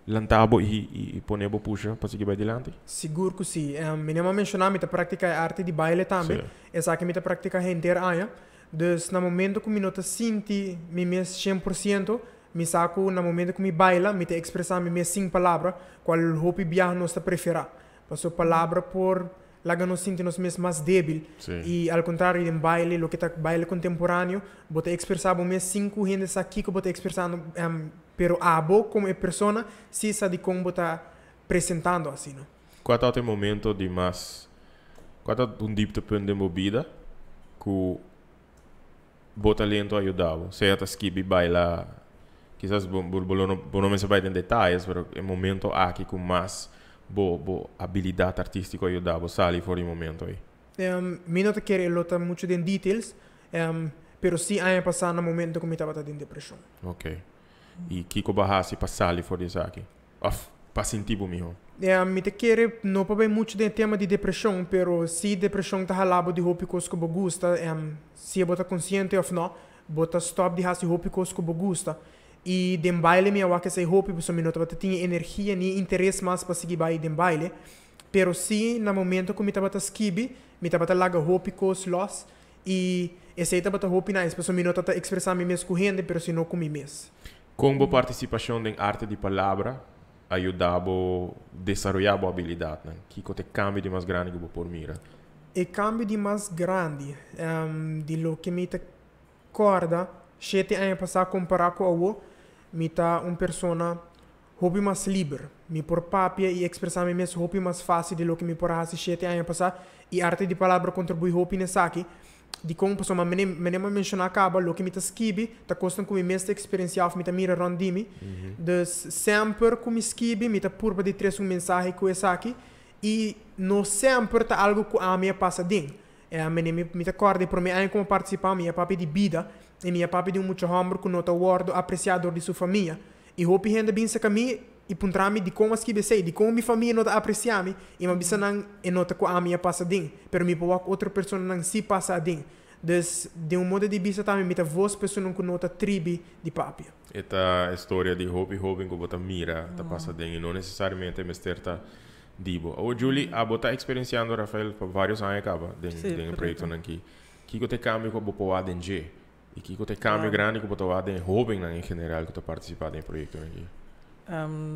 lantabo e ponebo puxa para seguir adiante? Seguro que sim. Me não mencionar me praticar arte de baile também. Essa aqui me praticar inteira aia. Dus no momento que me nota sinti me mes 100%, me saco no momento que me baila, me te expressar me mes 5 palavras, qual hopi biar nos prefera. Passo palavra por laga nos sinti nos mes mais débil. E ao contrário em baile, lo que tá baile contemporâneo, bote expressar o mes 5 gente aqui que bote expressando pero abo como é persona, se sa de como botar apresentando assim, não? Qual é o momento de mais qual é um dieptepunt de vida que o talento ajudava? Seja a skip baila, quizás não me sabe em detalhes, mas é momento aqui com mais boa habilidade artística ajudava, sali fora de momento aí. Me não te quero lutar muito em details, pero sim a passar no momento que me estava em depressão. Ok. E Kiko Bahasi para sali fora disso aqui? para sentir mijo. Me te querer não para bem muito de tema de depressão, pero se depressão tá halabo de roupa que eu gosta, se eu bota consciente ou não, bota stop de hasi roupa que eu gosta. E dem baile me awa que sei roupa, porque eu não tinha energia nem interesse mais para seguir baile dem baile. Pero se no momento que me tava skibi, me tava laga roupa que os los e esse aí tava roupa na, as pessoas me não tá expressar me mesmo correndo, pero se não com me mesmo. Como participação em arte de palavra ajudava a desenvolver a habilidade, né? Que te cambio de mais grande que por mira. E cambio de mais grande, de lo que me te corda, 7 anos passar comparar com o me tá persona hobby mais livre, me por papia e expressar me mesmo hobby mais fácil de lo que me por hasi 7 anos passar e arte de palavra contribui hobby nessa aqui. De como pessoa mas me mencionar acaba lo que me tá skibi tá costam com me mesma experiência me tá mira rondimi dus sempre com me skibi me tá purba de três mensagem com essa aqui e não sempre tá algo que a minha passa dentro me tá corda para mim aí como participar minha papi de vida e minha papi de muito hambre com nota word apreciador de sua família e hope renda bem se caminho e puntrami de como skibi sei de como minha família nota apreciar-me e me bisa não e nota com a minha passa dentro pero me pode outra pessoa não se passa dentro. Dus, de modo de vista também, me tá voz pessoa não conota tribo de papia. Esta história de hobby que bota mira, tá passando e não necessariamente é mesterta dibo. O Julie, a bota experienciando Rafael por vários anos acaba dentro projeto aqui. Que te cambio que botou a DNG e que te cambio grande que botou a den hobby em geral que tu participa do projeto aqui.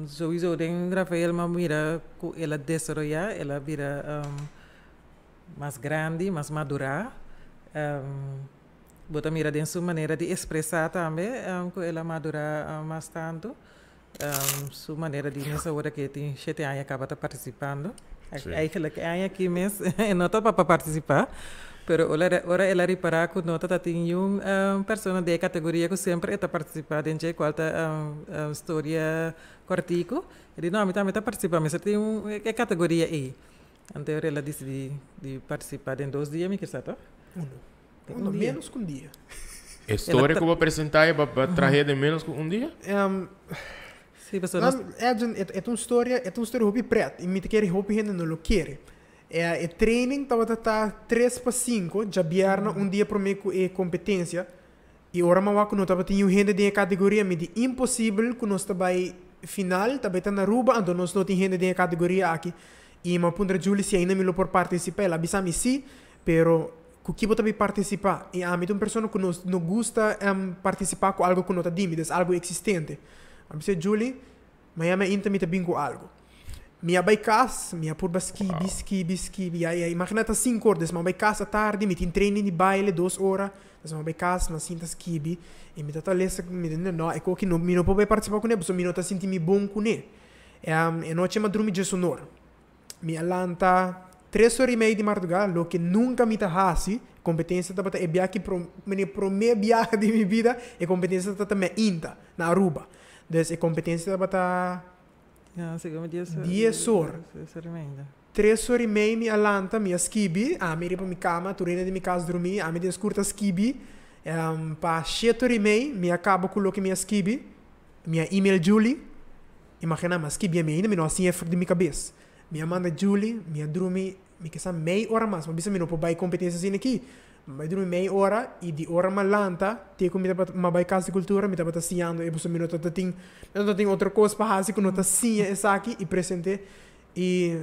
Sowieso, den Rafael mas mira que ela desarrolla, ela vira mais grande, mais madura. Bota mira de sua maneira de expressar também, que ela madura mais tanto. Sua maneira de nessa hora que tem 7 anos acaba participando. Eigenlijk aqui mesmo, não está para participar. Pero ora ela reparar que nota tem pessoa de categoria que sempre está participando em qual história cortico. Ele não, também está participando, mas tem categoria aí. Então ela decide de participar em 2 dias, me quer saber? Um dia. Menos que um dia. A história que eu vou apresentar é para trazer de menos que um dia? Sim, pessoal. É uma história hobby preto. E me quer hobby ainda não lo quer. É training tá 3 para 5, já vierna um dia para mim com competência. E ora mas não tava tinha gente de categoria me de impossível que nós vai final, tá na Aruba, então nós não tem gente de categoria aqui. E ma pundra Julie se ainda me lo por participar, ela bisami sim, pero com que você participar e a mim uma pessoa que não gosta participar com algo que não está dímidas, algo existente. A mim se Julie, mas a mim ainda me bem com algo. Minha vai casa, minha por skibi, aí imagina tá 5 horas, mas vai casa tarde, me tem treino de baile 2 horas, mas vai casa, mas sinta skibi e me tá lesa, me não, é que não pode participar com ele, porque me não tá sentindo bom com ele. E noite me dormi de sonoro. Me alanta 3 horas e meia de madrugada, o que nunca me tá hasi, competência tá para viagem pro minha viagem de minha vida, e competência tá também inta na Aruba. Dus a competência tá para 10 horas. 3 horas e meia me alanta, me skibi, a me para minha cama, turina de minha casa dormir, a me descurta skibi, para 7 horas e meia me acaba com o que me skibi, minha email Julie, imagina, mas skibi ainda me não assim é de minha cabeça. Minha manda Julie, minha dormi, me que meia hora mais, mas bisa me não pode competência assim aqui. Mas dormi meia hora e de hora malanta, tem como me vai casa de cultura, me tava taciando e você me não tem outra coisa para fazer que não tá assim essa aqui e presente e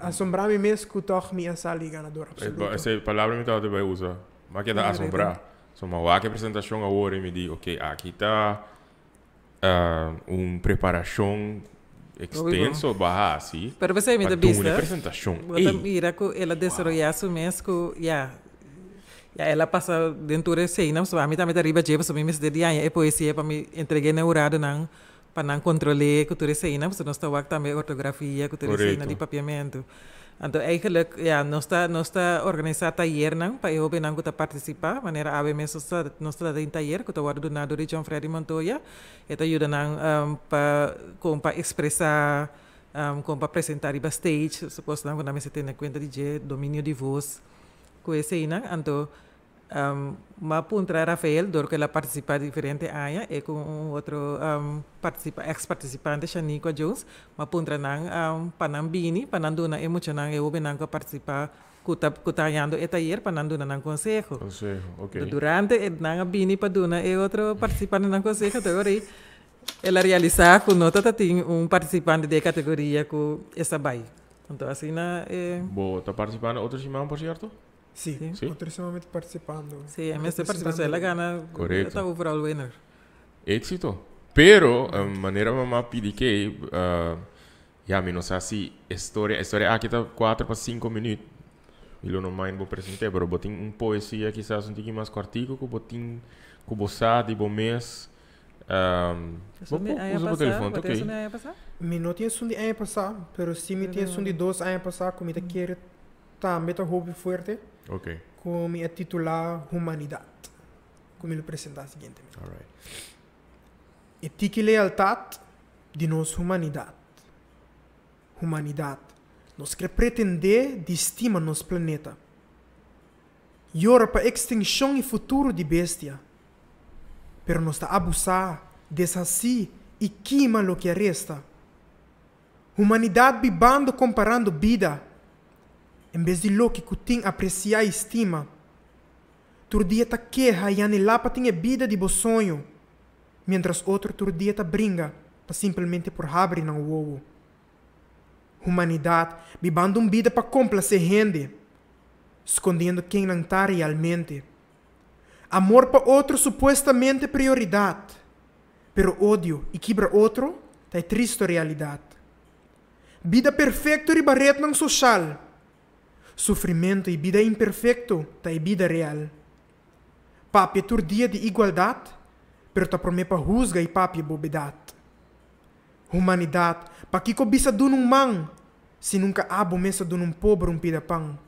assombrar me mesmo que toch me essa ali ganadora. Essa palavra me tava vai usar, mas que dá assombrar. So uma apresentação agora e me diz, ok, aqui tá uma preparação extenso barra assim. Pero você me dá vista. Apresentação. Mira que ela desarrolla su mês que ela passa dentro de cena, so a mim também arriba je, so me de dia é poesia para me entregar na urado não para não controlar que tu cena, so nós está também ortografia que tu cena de papiamento. Então eigenlijk nós está organizar taller não para eu bem não que participar, maneira a mesmo nós está em taller que tu guardo na do John Freddy Montoya, e te ajuda não para expressar como para apresentar em stage, suposto não quando me se tem na conta de domínio de voz, com esse não, então Ma puntra Rafael, door que ela participa de diferente área, e com outro ex-participante, Shaniqua Jones, ma puntra nang panambini, pananduna emocional, eu benang ko participar kutayando e taller pananduna nang consejo. Ok. Durante nang bini paduna e outro participante nang consejo, agora ela realizar com nota tem participante de categoria com essa bai. Então assim Está participando outros irmãos, por certo? Sim, outros irmãos participando. Sim, mas essa participação ela ganha. Correto. Está overall winner. Éxito. Pero, maneira mamá pedi que, me não sei se história aqui está 4 para 5 minutos. Eu não mais vou apresentar, mas botem poesia quizás um pouquinho mais curtinho, que botem que boçar de bom mês. Usa o telefone, ok? Me não tinha som de ano passado, mas se me tinha som de 2 anos passado, como eu quero também tá hobby forte. Ok. Como é titular Humanidade. Como ele apresentar seguinte. Alright. Etica e lealtade de nossa humanidade. Humanidade. Nós queremos pretender de estima nosso planeta. E ora para extinção e futuro de bestia. Pero nós está abusar, desassi e queima o que resta. Humanidade bibando comparando vida. Em vez de lo que tem apreciar e estima. Tur dia ta queja e anelapa tem a vida de bo sonho. Mientras outro tur dia ta brinca pa simplesmente por abrir não ovo. Humanidade bibando vida para complacer gente. Escondendo quem não está realmente. Amor para outro supostamente prioridade. Pero ódio e quebra outro tá é triste realidade. Vida perfeita e barreto não social. Sofrimento e vida imperfeito tá é vida real. Papi é tur dia de igualdade, pero tá promete para rusga e papi é bobedade. Humanidade, pa que cobiça dun man, se nunca abo mesa dun pobre pida pão.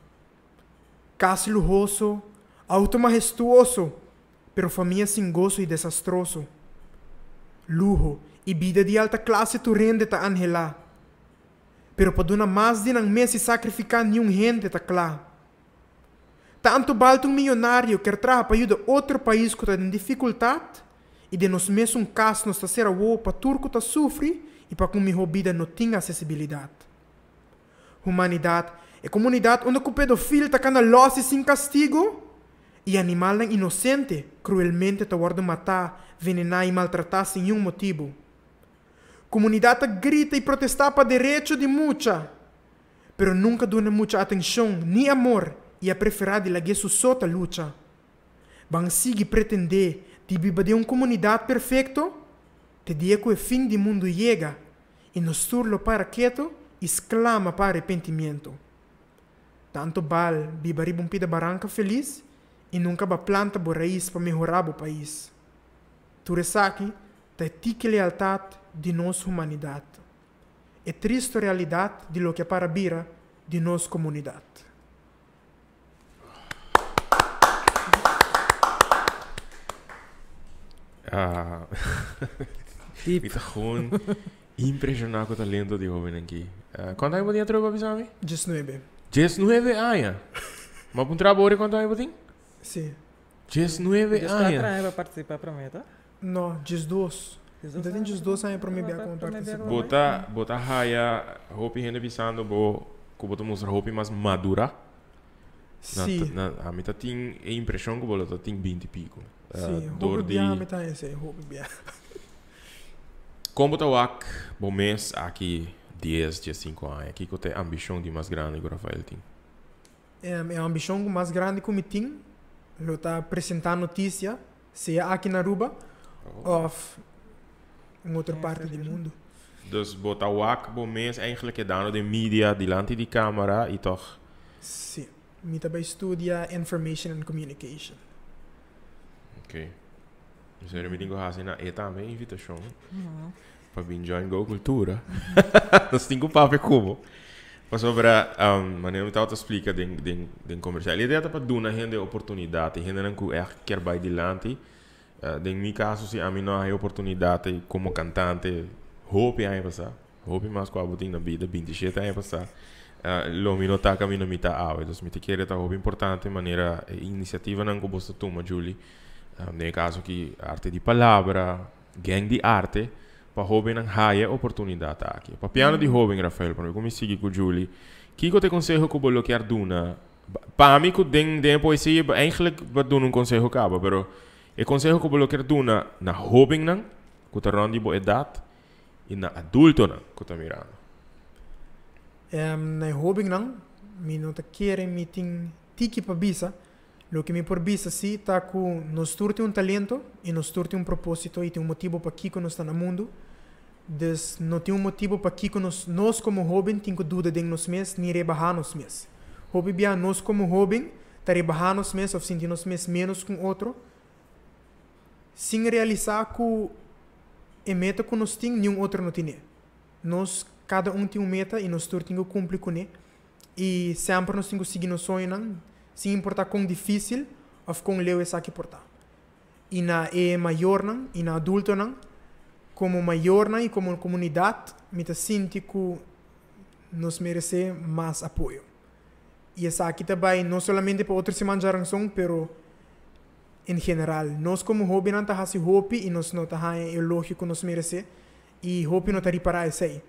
Casa lujoso, auto majestuoso, pero família sem gozo e desastroso. Lujo e vida de alta classe tu rende ta anhela. Pero pa duna mais de nang mês sacrificar nenhum gente ta claro. Tanto balto milionário quer trazer para ajudar outro país que está em dificuldade e de nós mesmos caso nos está ser o para turco ta sofre e para como minha vida não tem acessibilidade. Humanidade é comunidade onde o pedofilo está cana losse sem castigo e animal inocente cruelmente ta guarda matar, venenar e maltratar sem nenhum motivo. Comunidade grita e protesta para direito de mucha, pero nunca dona mucha atenção nem amor e a preferir de laguer sota luta. Vão seguir pretender de viver de uma comunidade perfeita, te dia que o fim do mundo chega e nos turlo para quieto exclama para arrependimento. Tanto bal viver um pida barranca feliz e nunca ba planta bo raiz para melhorar o país. Tu resaki te tique lealtade de nossa humanidade. É triste realidade de lo que é para bira de nossa comunidade. Está gewoon impressionado com o talento de jovem aqui. Quanto tempo tinha trabalhado, sabe? 19. 19 anos? Mas para trabalhar quanto tempo tem? Sim. 19 anos. anos? Para participar para meta? Não, 12. Então tem 12 anos para me ver como participar. Bota raia, roupa gente visando, que bota mostrar roupa mais madura. Sim. A mim tem a impressão que bota tem 20 e pico. Sim, roupa bem, a mim tá esse, roupa bem. Como tá o bom mês aqui 10, 15 anos, aqui que tem ambição de mais grande que o Rafael tem. É a ambição mais grande que eu tenho, eu tá apresentando notícia, seja aqui na Aruba, ou em outra parte do mundo. Dus bota o bom mês eigenlijk gedaan de media, diante de câmera e toch? Sim, eu também estudia Information and Communication. Ok. Dus we hebben gehad na também invitação para vir join Go Cultura. Nós temos papo como. Mas sobre maneira que eu explica den comercial. A ideia é para dar a gente oportunidade, a gente não quer vai dilante. Em meu caso, se a mim não há oportunidade como cantante, hope aí passar, hope mais com a botinha na vida, 27 aí passar. lo mi nota kami na mita awe. Dus mi te kere ta hobi importante maneira iniciativa nan ko bosta tuma Julie. Nel caso que arte di palavra, gang di arte, pa hobi nan haie oportunidade aqui. Pa piano di hobi Rafael, para como sigue com Julie. Kiko te consejo ko bolo que arduna. Pa mí que den poesia eigenlijk wat doen consejo kaba, pero e consejo ko bolo que arduna na hobi nan, ko ta rondi bo edad e na adulto nan ko ta mirando. Na hobi nan, mi nota kere meeting tiki pa bisa. Lo que me por vista sí está que nos turte un talento y nos turte un propósito y tiene un motivo para que nos está en el mundo. Des no tiene un motivo para que nos como joven tengo duda de nos mes ni rebajar nos mes. Hobby bien nos como joven ta rebajar nos mes o sentir nos mes menos con otro. Sin realizar que el meta que nos tiene ni un otro no tiene. Nos cada tiene un meta y nos turte tengo cumplir con él. Y siempre nos tengo seguir nos sonhos. Sem importar quão difícil ou quão leu é que portar. E na maior não, e na adulto não, como maior não e como comunidade, me sinto que nos merece mais apoio. E essa aqui também não somente para outros se manjaram som, pero em geral, nós como hobby não tá assim hobby e nós não tá é lógico nos merece e hobby não tá reparar esse aí.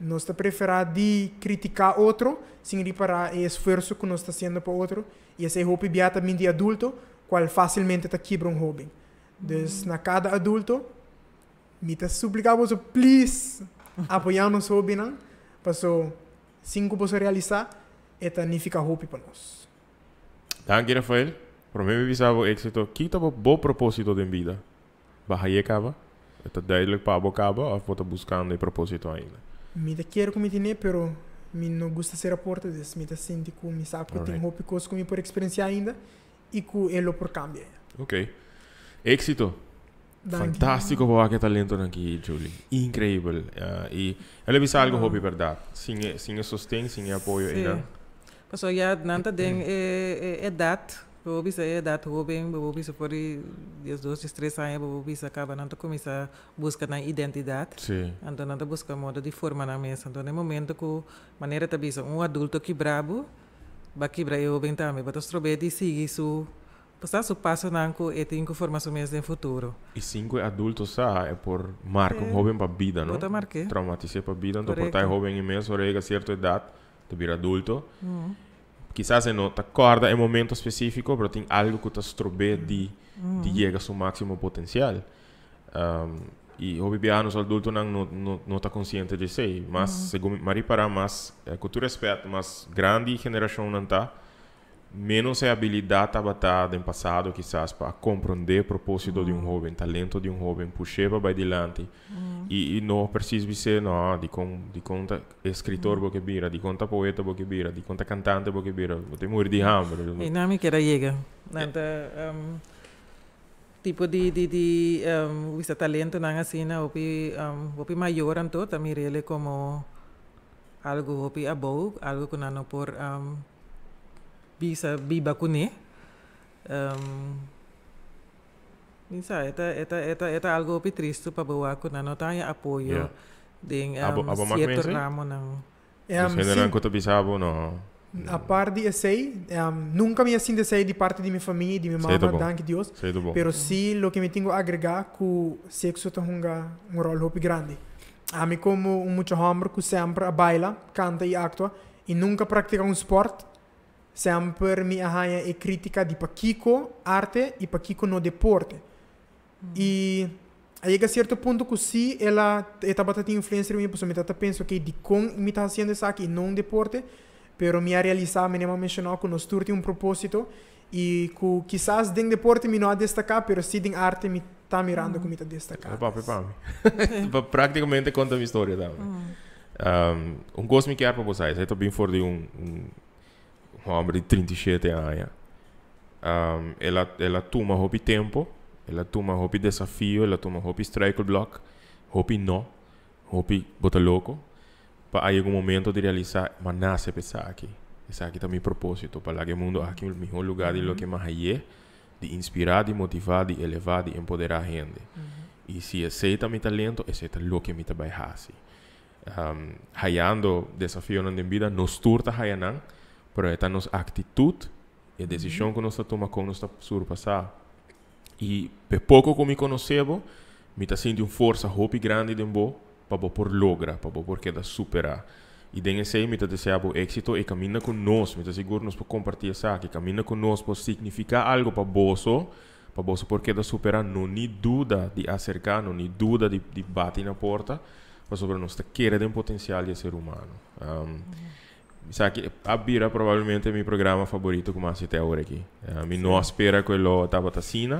Nós está preferir de criticar outro sem reparar o esforço que nós está fazendo para outro. E esse hobby é também de adulto, qual facilmente está quebra hobby. Então, na cada adulto, me está suplicando, please, apoiar nos hobby, não? Para cinco possa realizar, eta não fica hobby para nós. Dank je, Rafael. Para mim, me o êxito. Que tá bom propósito de vida? Bahia acaba? Está duidelijk para a acaba ou você está buscando o propósito ainda? Me quero como tinha, pero me não gosta de ser a porta desse. Me sinto que me sabe que tem roupa coisa comigo por experiência ainda e que ele por cambia. Ok. Éxito. Fantástico para que talento aqui, Julie. Incrível. E ela visa algo hobby verdade. Sem sustento, sem apoio ainda. Paso já nanta den edad. Vou bisa edad jovem, vou bisa por 10, 12, 13 anos, vou bisa acaba nanta começar a buscar na identidade. Sim. Então nanta busca modo de forma na mesa. Então no momento que maneira tá bisa adulto que brabo, ba quebra eu bem também, mas trobe de seguir su passar su passo nanco e tem que formar su mês no futuro. E 5 adultos é por marca um jovem para vida, não? Bota marque. Traumatize para vida, então por tá jovem imenso, orega certa idade, tu vira adulto. Quizás não te acorda em momento específico, mas tem algo que te estrobe de chegar a seu máximo potencial. E os adultos não estão conscientes de isso. Mas, segundo Maria Pará, mas com todo respeito, mas grande geração não está, menos a habilidade estava no passado, quizás, para compreender o propósito de jovem, talento de jovem, puxar para adiante. E não precisa ser de conta escritor porque vira, de conta poeta porque vira, de conta cantante porque vira, tem morrer de hambre. E não me quer chegar. Tipo de esse talento não assim, o maior então também ele como algo o abou, algo que não por bisa biba kune. Minsa, eta algo triste para bawa ko na notanya apoio de certo ramo ng não que bisabo no. A parte de esse, nunca me assim de parte de minha família, de minha mãe, danke Deus. Pero sim, lo que me tenho a agregar que o sexo tem um rol muito grande. A mim como muito homem que sempre baila, canta e atua e nunca pratica esporte. Sempre me arranha e crítica de paquico arte e paquico no deporte. E aí a certo ponto que sim, ela estava tendo influência em mim, porque eu penso que de como me está fazendo isso aqui, não deporte, pero me a realizar, me mencionou que nós temos propósito e que quizás dentro deporte me não a destacar, pero sim dentro arte me está mirando como me está destacar. Praticamente conta a minha história também. Gosto me quer para vocês, eu estou bem fora de um homem de 37 anos. Ela toma hobby tempo, ela toma hobby desafio, ela toma hobby strike block, hobby não, hobby bota louco, para aí algum momento de realizar, mas nasce pensar aqui. Esse aqui também propósito, para que o mundo aqui é o melhor lugar de lo que mais é, de inspirar, de motivar, de elevar, de empoderar a gente. E se aceita meu talento, aceita o que me vai fazer. hayando desafio na vida, nos turta hayanan, pero esta nos actitud e decisão que nós toma com nós surpassar. E por pouco que me conhecebo, me tá sentindo força hope grande dembo para por logra, para por que da superar. E den esse me tá desejando êxito e caminha conosco, me tá seguro nos por compartilhar essa, que caminha conosco por significar algo para bolso porque da superar, não ni dúvida de acercar, não ni dúvida de bater na porta, para sobre nós querer o potencial de ser humano. Sabe, abrirá provavelmente meu programa favorito como até agora aqui. Não espera que ele estava assim.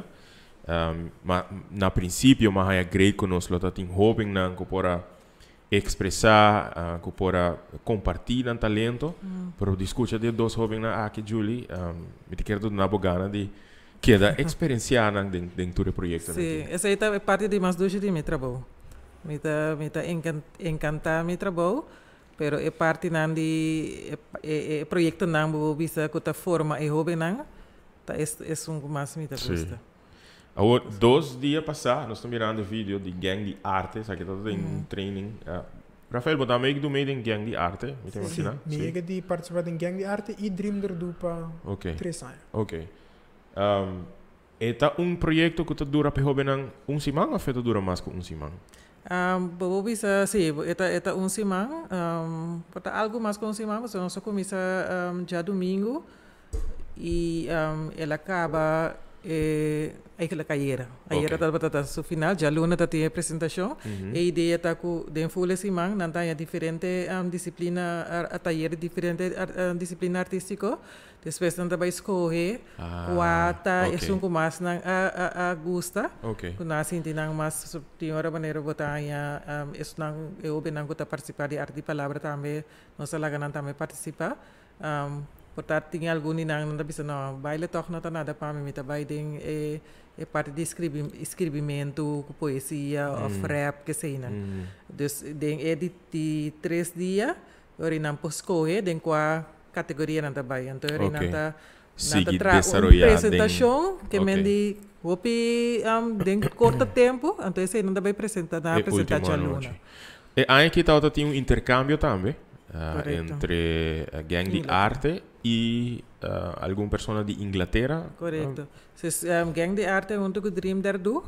Mas na princípio, mas é great conosco, ele tem hoping na que para expressar, que para compartilhar talento, para discutir de dois hoping na aqui Julie, me te quero dar uma gana de que da experienciar dentro do projeto. Sim, essa é parte de mais dois de meu trabalho. Me tá encantar meu trabalho. Pero é parte de projeto não bisa que forma e hobby não tá é mais me gusta. Agora 2 dias passados nós estamos mirando vídeo de Gang de Arte, sabe que tá em training. Rafael, botar meio do meio em Gang de Arte, me tem imagina? Sim, me de participar em Gang de Arte e Dream do para 3 anos. Ok. Eta projeto que dura para hobby não semana ou dura mais que semana? Vou bisa, sim, eta semana, para algo mais que semana, mas nós começa já domingo e ela acaba aquela carreira. A carreira está no final, já luna tem a apresentação. A ideia está que dentro full semana, não tem diferente disciplina, a taller diferente disciplina artística. Depois não vai escolher qual é um mais a gusta. Que nós sentimos mais de uma maneira botar eu bem não participar de arte de palavra também, nós lá não também participar. Portanto, tinha algum não bisa não baile toch não tá nada para mim, tá baile é parte de escrevimento, poesia, ou rap que sei não. Então, é de 3 dias, eu não posso escolher de qual categoria não tá baile. Então, eu não tá uma apresentação que me de hopi em curto tempo, então esse não tá bem apresentar na apresentação aluna. E aí que tá tem intercâmbio também. Entre Gang de Arte e alguma pessoa de Inglaterra. Correto. Gang de Arte junto com Dream Dardu.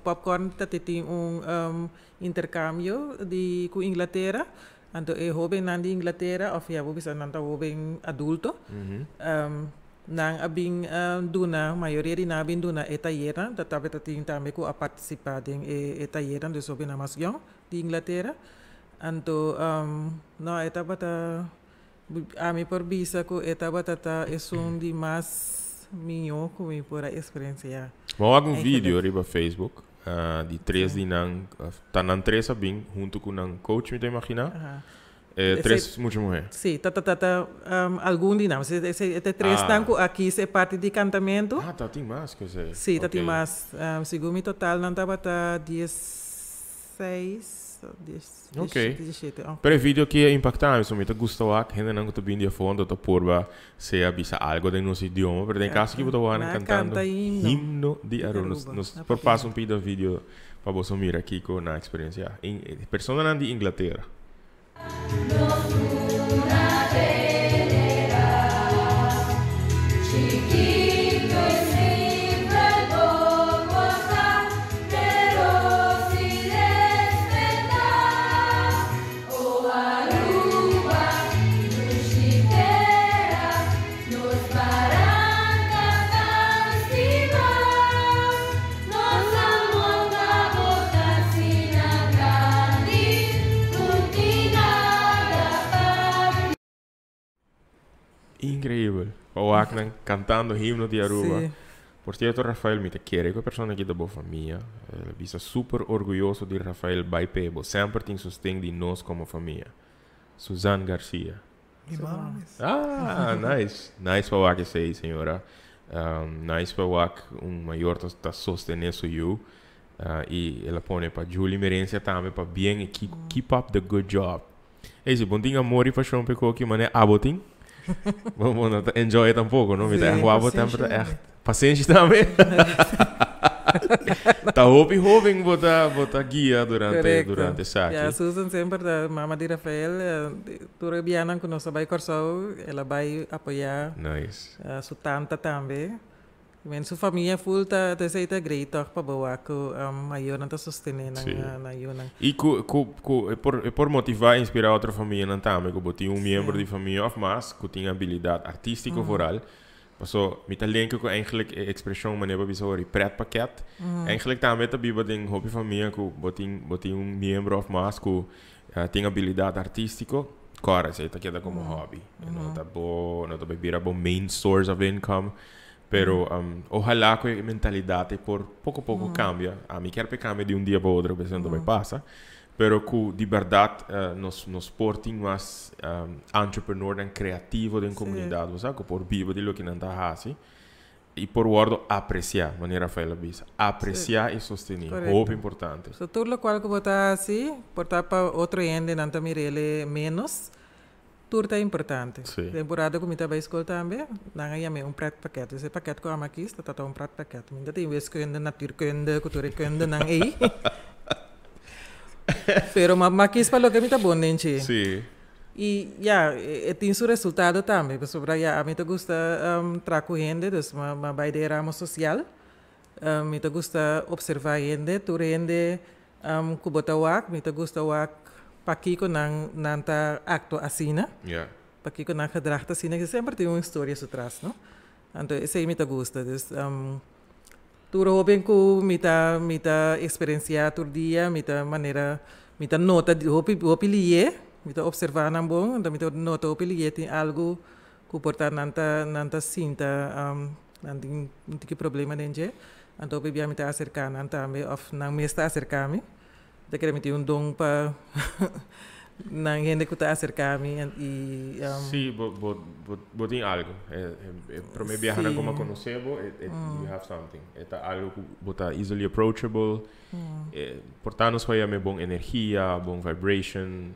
Popcorn tem intercâmbio com Inglaterra. Então, é jovem de Inglaterra, ou já vou não tá jovem adulto. Nang abing duna, maioria de abing duna é taieran, tetapi também com a participar em taieran de sobre na masjong de Inglaterra. Anto no etapa a mi por visa ko etapa é de mais minho com por a experiência. Vou fazer vídeo riba Facebook de 3 de nang tanan 3 abing junto com nang coach me te imaginar. 3 muitas mulheres. Sim, algum de não. Esse 3 tanco aqui é parte de cantamento. Tá tem mais que você. Sim, tá tem mais. Segundo total não estava 16. Ok. Pero vídeo que é impactante, me gostou a gente não está bem de fundo, tá por se avisa algo de nosso idioma, pero tem caso que eu cantando himno de Arun. Nos por passo pedaço vídeo para você mirar aqui com a experiência. Persona de Inglaterra. Incrível. O Aknan cantando o himno de Aruba. Sí. Por cierto, Rafael me te quiere, que persona aqui da boa família. Bisa super orgulhoso de Rafael Baipebo. Sempre tem sustento de nós como família. Suzanne Garcia. Nice. Nice para o que sei, senhora. Nice para o que maior está sustentando isso. E ela põe para Julie Merencia também, para bem keep up the good job. Esse bom dia, amor, e paixão para que o mané abotim. Vamos enjoy it um pouco, não? Me dá guapo tempo, paciente também. Tá hoping bota guia durante saque. Ja, Susan sempre da mama de Rafael, toda biana que nós vai Corsau, ela vai apoiar. Nice. Sua tanta também. Men sua família full tá aceita great toch para boa que maior não tá sostener na yuna. E por motivar e inspirar outra família não também, que botar membro de família of mas que tem habilidade artística vooral. Passou, me tá link com eigenlijk expressão maneira para visor pret pakket. Eigenlijk também tá biba den hobby família que botar membro of mas que tem habilidade artística. Cara, isso tá queda como hobby. Não tá bom, não tá bebira bom main source of income. Pero ojalá que a mentalidade por pouco cambia. A mim quer que cambie de dia para outro, pensando vai passa. Pero que de verdade nos portem mais entrepreneur e criativo da comunidade, você sabe? Por vivo de lo que não está assim. E por guardo apreciar, maneira feia bisa. Apreciar e sostener, muito importante. So tudo o qual que botar assim, portar para outro ende não tá mirele menos. Tudo é importante. Temporada que eu vai escola também, não é prato paquete. Esse paquete que eu amo aqui, está prato paquete. Ainda tem wiskunde, natuurkunde, cultuurkunde, não é? Pero mas para lo que me tá bom, né? Sim. E tem seu resultado também. Porque a mim gosta trabalhar com gente, então vai de ramo social. Me gosta observar gente, tu gente que bota wak, me gosta wak Pakiko nang ta acto asina. Yeah. Pakiko nang gedrag asina. Que sempre tem uma história por trás, não? Então, isso aí me gusta. Dus, tudo hobby que me tá experienciar todo dia, me tá maneira, me tá nota de hobby lie, me tá observar nang bom, então me tá nota hobby lie tem algo que porta nanta sinta, não tem problema dentro. Então, hobby me tá acercar nanta me of nang me está acercar-me. Eu quero meter dom para na gente que está acerca a mim e sim, botem algo. Para mim viajar como conhecebo, you have something. É algo que bota easily approachable. Portanto, nos vai a bom energia, bom vibration,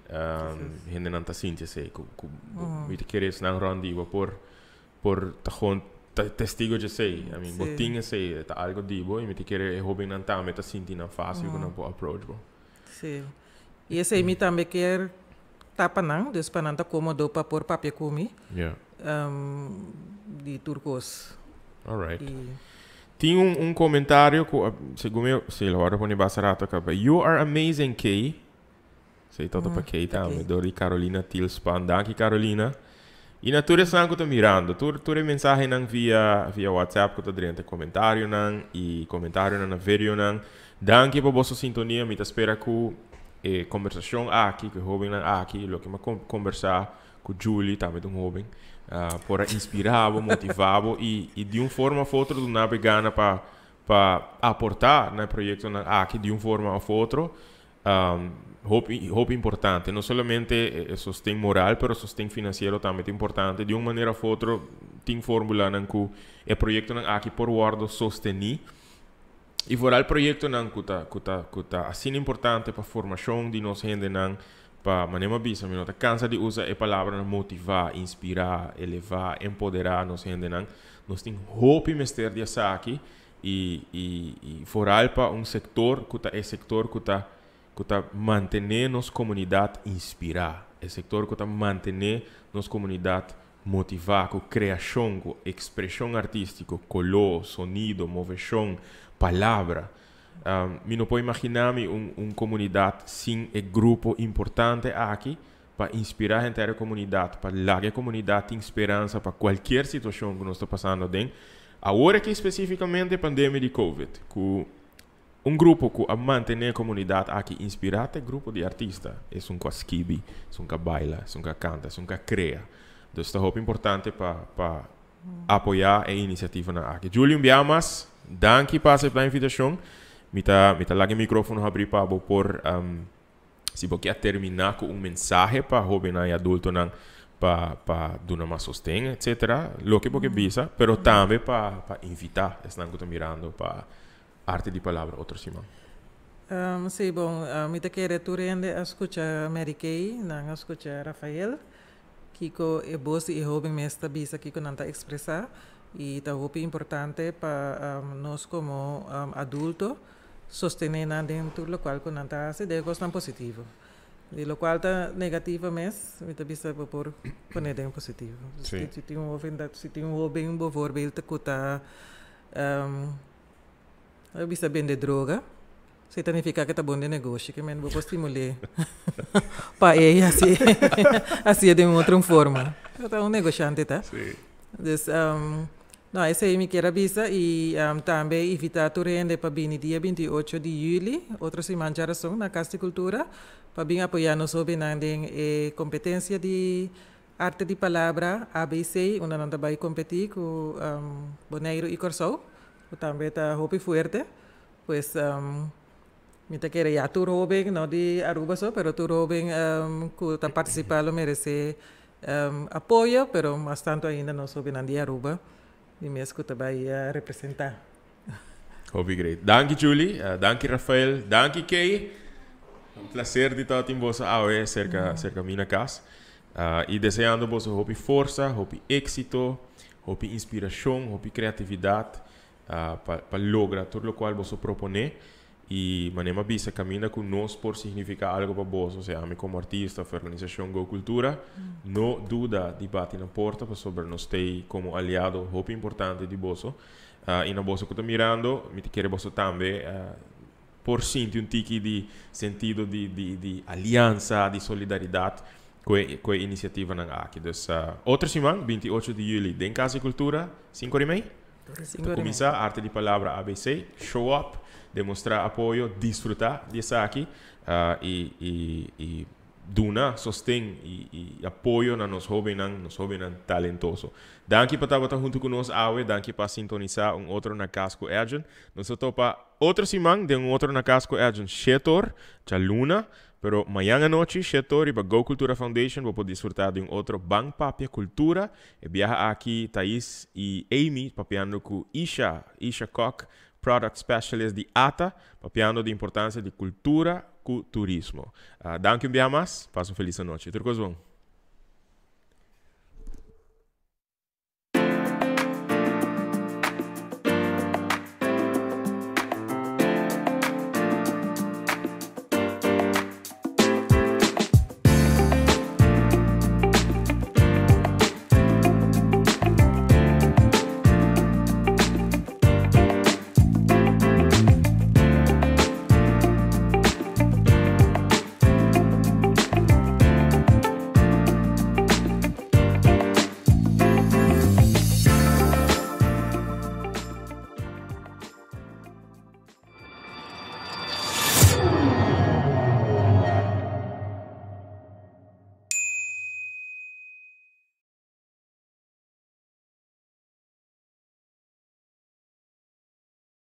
gente não está sentindo sei, me te queres não randigo por tajon testigo de sei, I mean, botinha sei, é algo dibo e me te querer hobby não tá, me tá sentindo fácil, não pode approachable. Sim. E esse aí também quer tapa não, dus para não tá cômodo para pôr papel comi. Yeah. De turcos. Alright. Tem comentário que, segundo eu, sei lá, agora pôr basarato acaba. You are amazing, Kay. Sei todo para Kay, tá? Me dou de Carolina Tilspan. Danke, Carolina. E na tua sangue tô mirando, tua mensagem não via WhatsApp que tô dentro comentário não e comentário não na vídeo não. Danke por vossa sintonia, me espera que conversação aqui que jovem aqui, lo que me conversar com Julie também um jovem, para inspirar, motivar e de uma forma ou outra do navegana para aportar no projeto aqui de uma forma ou outra. Hope importante, não somente sostém moral, mas sostém financeiro também é importante. De uma maneira ou outra, tem fórmula em que o projeto aqui por guardo sostener. E fora o projeto que está assim importante para a formação de nossa gente, para maneira bisa, não está cansa de usar a palavra motivar, inspirar, elevar, empoderar nossa gente, nós temos hope mestre de aqui e fora para sector que está manter nossa comunidade inspirar, é sector que está manter nossa comunidade motivar, com criação, com expressão artística, color, sonido, moveção, palavra. Me não posso imaginar uma comunidade sem um grupo importante aqui para inspirar a inteira comunidade, para dar a comunidade esperança para qualquer situação que nós estamos passando dentro. Agora que especificamente a pandemia de Covid, que um grupo que a manter a comunidade aqui inspirada é um grupo de artistas. É um que esquibe, é um que baila, é um que canta, é um que cria. Então, isso é importante para apoiar a iniciativa na aqui. Julian Biamas, danke pela invitação. Me tá lá o microfone abrir para por se você quer terminar com mensagem para jovem e adulto para dar mais sustento, etc. Lo que você bisa, pero também para invitar, estão que mirando para arte de palavra outro cima. Sim, bom, me te quero turende a escutar Mary Kay, não escutar Rafael. Kiko e bosi e jovem mestre bisa Kiko não tá expressar. E está muito importante para nós como adultos sostener dentro do qual que não está se de coisa positivo. De lo qual está negativo mesmo, me está bisa por poner em positivo. Sim. Se tem um bem bijvoorbeeld que está bisa vender droga, se significa que está bom de negócio, que men vou estimular para ele assim de uma outra forma. Está negociante, tá? Sim. Dus, não, essa aí me quer avisa e também evitar o rende para vir dia 28 de julho, outra semana já são na Casa de Cultura, para vir apoiar nos jovens em competência de arte de palavra ABC, onde não vai competir com Boneiro e Corsou, que também está muito forte, pois me quer já tu jovem, não de Aruba só, pero tu jovem que está participando merece apoio, pero mas tanto ainda não soube na de Aruba. Die mensen que vai representar. Hobby great. Dank je Julie, dank je Rafael, dank je Kay. Um prazer de estar em vossa aula cerca minha casa. E desejando vos hobby força, hobby êxito, hobby inspiração, hobby criatividade para lograr tudo o qual vos propõe. E manema bisa caminha conosco por significar algo para vós, ou seja, como artista, organização Go Cultura, não dúvida de bater na porta para sobre nós ter como aliado muito importante de vós. E na vós que está mirando, me quer vós também por sentir tique de sentido de aliança, de solidariedade com a iniciativa na aqui. Então, outra semana, 28 de julho, em Casa de Cultura, 5h30. Para começar, arte de palavra ABC, show up, demonstrar apoio, desfrutar disso aqui e duna, sostém e apoio na nos jovens talentosos. Danke para estar junto conosco, danke para sintonizar outro na Casco Urgent. Nós topa outra semana de outro na Casco Urgent, Shetor, cha Luna, pero mañana noche, Shetor e para Go Cultura Foundation, vou poder desfrutar de outro Bang Papia Cultura. E viaja aqui, Thais e Amy, papiando com Isha Koch, Product Specialist de ATA, papiando de importância de cultura com turismo. Danke um dia mais, passe uma feliz noite. Tudo bom?